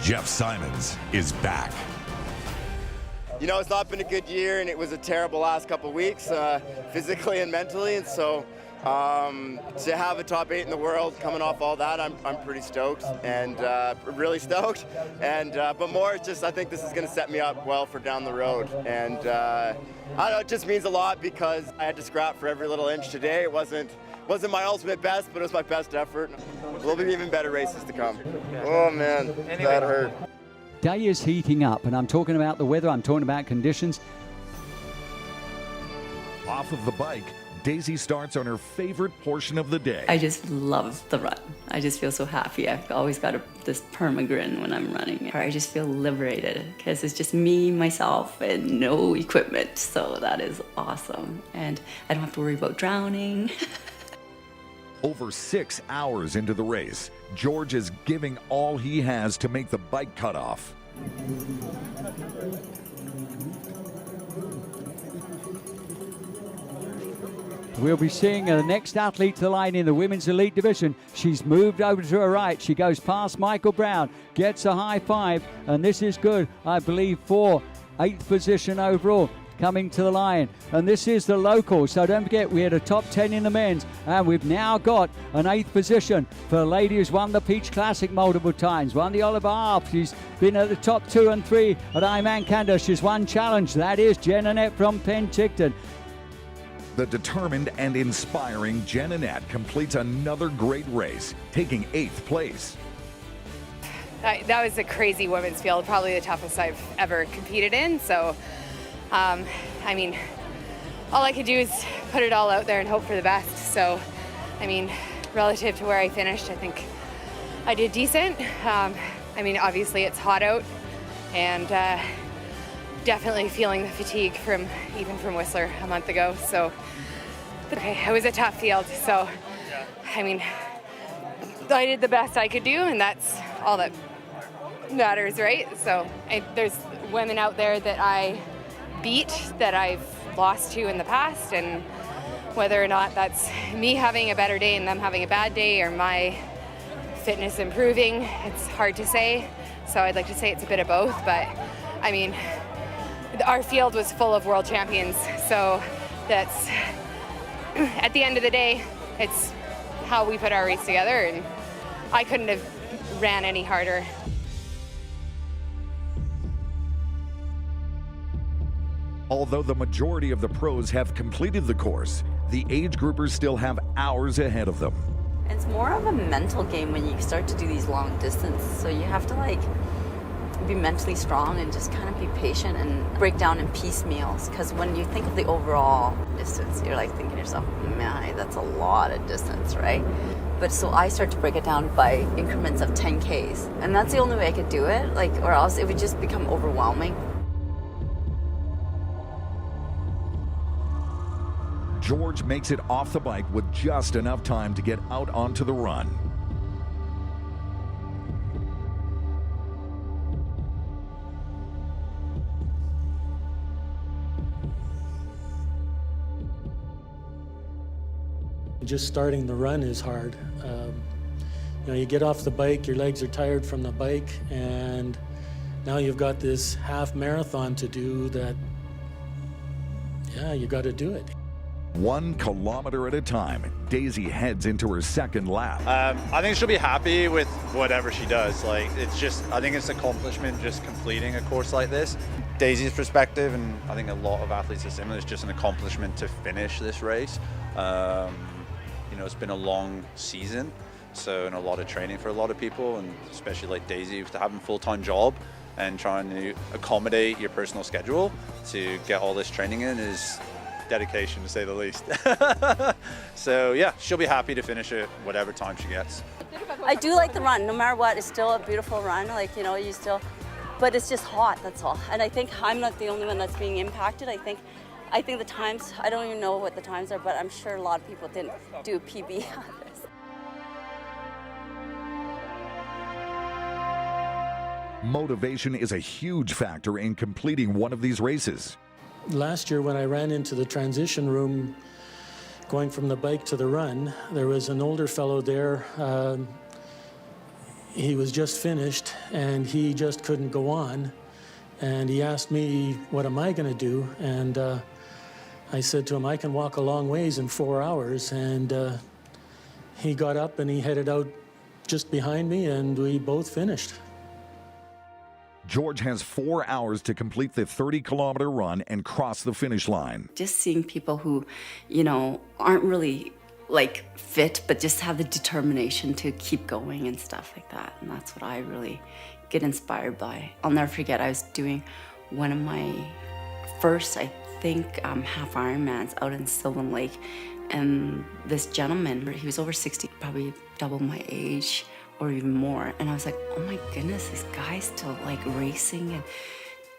Jeff Simons is back. You know, it's not been a good year, and it was a terrible last couple of weeks, physically and mentally, and so to have a top 8 in the world coming off all that, I'm pretty stoked, and really stoked, and but more just I think this is going to set me up well for down the road, and I don't know, it just means a lot because I had to scrap for every little inch today. It wasn't my ultimate best, but it was my best effort. There'll be even better races to come. Oh man, that hurt. Day is heating up, and I'm talking about the weather, I'm talking about conditions. Off of the bike, Daisy starts on her favorite portion of the day. I just love the run. I just feel so happy. I've always got this perma-grin when I'm running. I just feel liberated because it's just me, myself, and no equipment. So that is awesome. And I don't have to worry about drowning. Over 6 hours into the race, George is giving all he has to make the bike cutoff. We'll be seeing the next athlete to the line in the women's elite division. She's moved over to her right. She goes past Michael Brown, gets a high 5, and this is good, I believe, for 8th position overall. Coming to the line, and this is the local, so don't forget we had a top 10 in the men's, and we've now got an 8th position for a lady who's won the Peach Classic multiple times, won the Oliver Harp. She's been at the top 2 and 3 at Ironman Canada. She's won challenge. That is Jen Annette from Penticton. The determined and inspiring Jen Annette completes another great race, taking 8th place. That was a crazy women's field, probably the toughest I've ever competed in, so I mean, all I could do is put it all out there and hope for the best. So, I mean, relative to where I finished, I think I did decent. I mean, obviously it's hot out, and definitely feeling the fatigue from Whistler a month ago. So, okay, it was a tough field. So, I mean, I did the best I could do, and that's all that matters, right? So, there's women out there that I beat that I've lost to in the past, and whether or not that's me having a better day and them having a bad day, or my fitness improving, it's hard to say. So I'd like to say it's a bit of both, but I mean, our field was full of world champions, so that's, at the end of the day, it's how we put our race together, and I couldn't have ran any harder. Although the majority of the pros have completed the course, the age groupers still have hours ahead of them. It's more of a mental game when you start to do these long distance. So you have to like be mentally strong and just kind of be patient and break down in piecemeals. Because when you think of the overall distance, you're like thinking to yourself, man, that's a lot of distance, right? But so I start to break it down by increments of 10Ks. And that's the only way I could do it, like, or else it would just become overwhelming. George makes it off the bike with just enough time to get out onto the run. Just starting the run is hard. You know, you get off the bike, your legs are tired from the bike, and now you've got this half marathon to do that, yeah, you got to do it. 1 kilometer at a time, Daisy heads into her second lap. I think she'll be happy with whatever she does. Like, it's just, I think it's accomplishment just completing a course like this. Daisy's perspective, and I think a lot of athletes are similar, it's just an accomplishment to finish this race. You know, it's been a long season, so and a lot of training for a lot of people, and especially like Daisy, to having a full-time job and trying to accommodate your personal schedule to get all this training in is dedication, to say the least. So yeah, she'll be happy to finish it whatever time she gets. I do like the run, no matter what. It's still a beautiful run, like, you know, you still, but it's just hot, that's all. And I think I'm not the only one that's being impacted. I think the times, I don't even know what the times are, but I'm sure a lot of people didn't do a PB on this. Motivation is a huge factor in completing one of these races. Last year when I ran into the transition room going from the bike to the run, there was an older fellow there. He was just finished and he just couldn't go on. And he asked me, what am I gonna do? And I said to him, I can walk a long ways in 4 hours. And he got up and he headed out just behind me and we both finished. George has 4 hours to complete the 30-kilometer run and cross the finish line. Just seeing people who, you know, aren't really like fit, but just have the determination to keep going and stuff like that. And that's what I really get inspired by. I'll never forget, I was doing one of my first, I think, half Ironmans out in Sylvan Lake. And this gentleman, he was over 60, probably double my age, or even more. And I was like, oh my goodness, this guy's still like racing and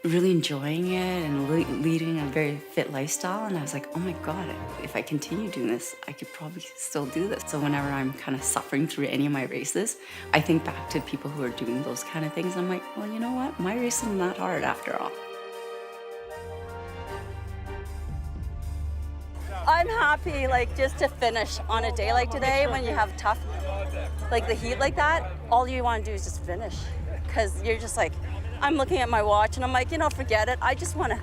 really enjoying it and leading a very fit lifestyle. And I was like, oh my God, if I continue doing this, I could probably still do this. So whenever I'm kind of suffering through any of my races, I think back to people who are doing those kind of things. I'm like, well, you know what? My race isn't that hard after all. I'm happy, like, just to finish on a day like today when you have tough, like the heat like that. All you want to do is just finish, because you're just like, I'm looking at my watch and I'm like, you know, forget it. I just want to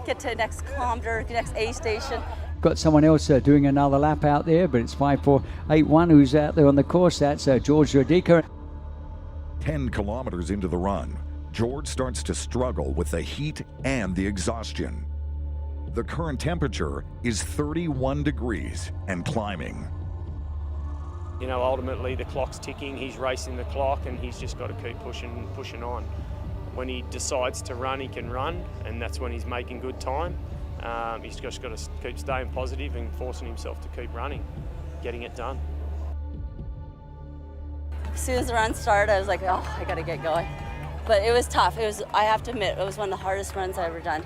get to the next kilometer, the next aid station. Got someone else doing another lap out there, but it's 5:4.81 who's out there on the course. That's George Radika. 10 kilometers into the run, George starts to struggle with the heat and the exhaustion. The current temperature is 31 degrees and climbing. You know, ultimately the clock's ticking, he's racing the clock, and he's just got to keep pushing on. When he decides to run, he can run, and that's when he's making good time. He's just got to keep staying positive and forcing himself to keep running, getting it done. As soon as the run started, I was like, oh, I got to get going. But it was tough. I have to admit, it was one of the hardest runs I've ever done.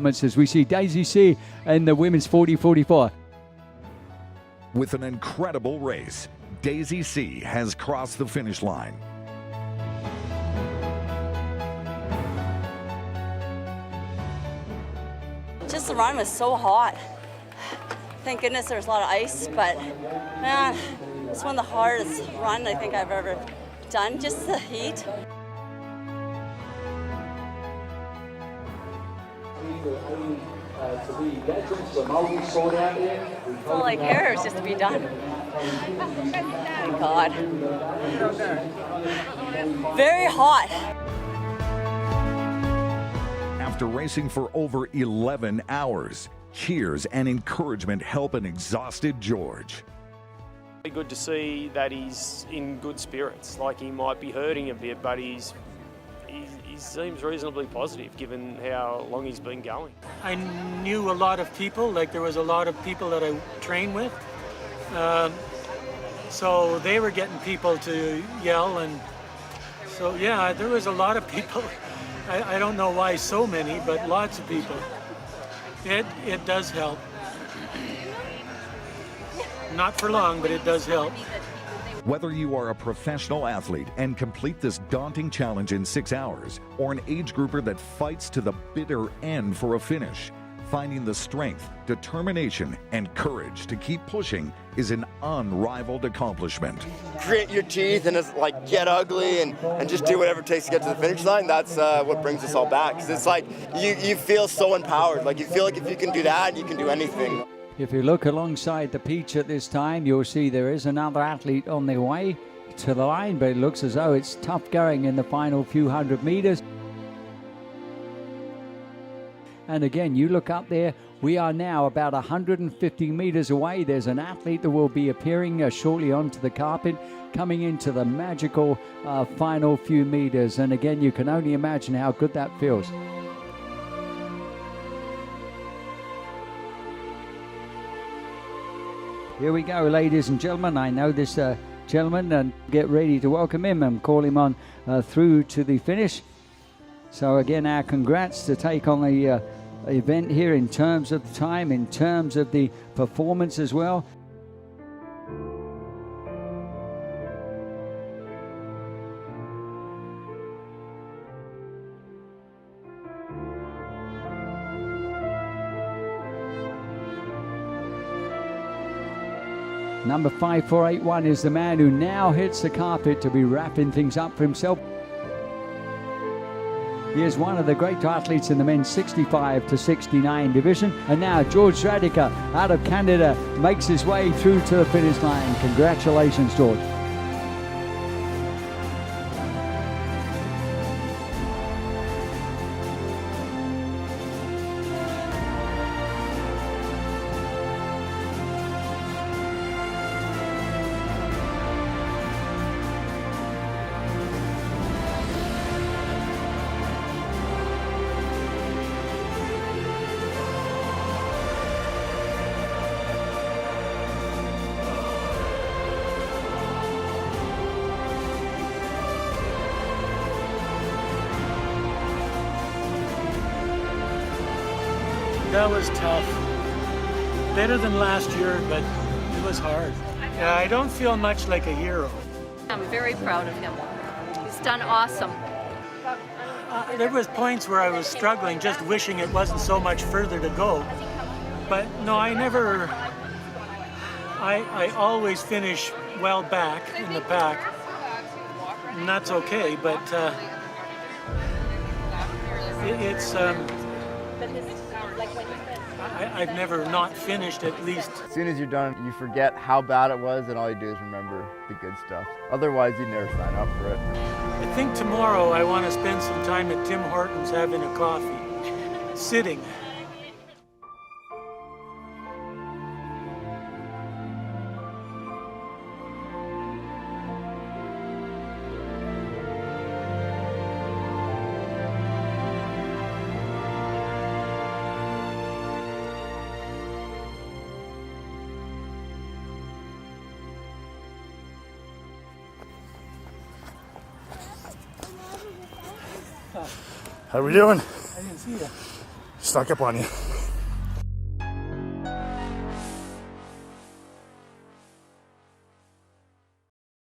As we see Daisy C in the women's 40-44. With an incredible race, Daisy C has crossed the finish line. Just the run was so hot. Thank goodness there was a lot of ice, but man, it's one of the hardest runs I think I've ever done, just the heat. It's all like air is just to be done. Thank God. Very hot. After racing for over 11 hours, cheers and encouragement help an exhausted George. Good to see that he's in good spirits. Like, he might be hurting a bit, but he seems reasonably positive given how long he's been going. I knew a lot of people, like there was a lot of people that I trained with. So they were getting people to yell, and so yeah, there was a lot of people. I don't know why so many, but lots of people. It does help. Not for long, but it does help. Whether you are a professional athlete and complete this daunting challenge in 6 hours, or an age grouper that fights to the bitter end for a finish, finding the strength, determination, and courage to keep pushing is an unrivaled accomplishment. Grit your teeth and just like get ugly and just do whatever it takes to get to the finish line. That's what brings us all back. Because it's like you feel so empowered. Like you feel like if you can do that, you can do anything. If you look alongside the peach at this time, you'll see there is another athlete on their way to the line, but it looks as though it's tough going in the final few hundred meters. And again, you look up there, we are now about 150 meters away. There's an athlete that will be appearing shortly onto the carpet, coming into the magical final few meters. And again, you can only imagine how good that feels. Here we go, ladies and gentlemen. I know this gentleman, and get ready to welcome him and call him on through to the finish. So again, our congrats to take on the event here in terms of the time, in terms of the performance as well. Number 5481 is the man who now hits the carpet to be wrapping things up for himself. He is one of the great athletes in the men's 65 to 69 division. And now George Radica out of Canada makes his way through to the finish line. Congratulations, George. That was tough. Better than last year, but it was hard. Yeah, I don't feel much like a hero. I'm very proud of him. He's done awesome. There was points where I was struggling, just wishing it wasn't so much further to go. But no, I always finish well back in the pack. And that's okay, but I've never not finished at least. As soon as you're done, you forget how bad it was, and all you do is remember the good stuff. Otherwise, you'd never sign up for it. I think tomorrow I want to spend some time at Tim Hortons having a coffee, sitting. How we doing? I didn't see you. Stuck up on you.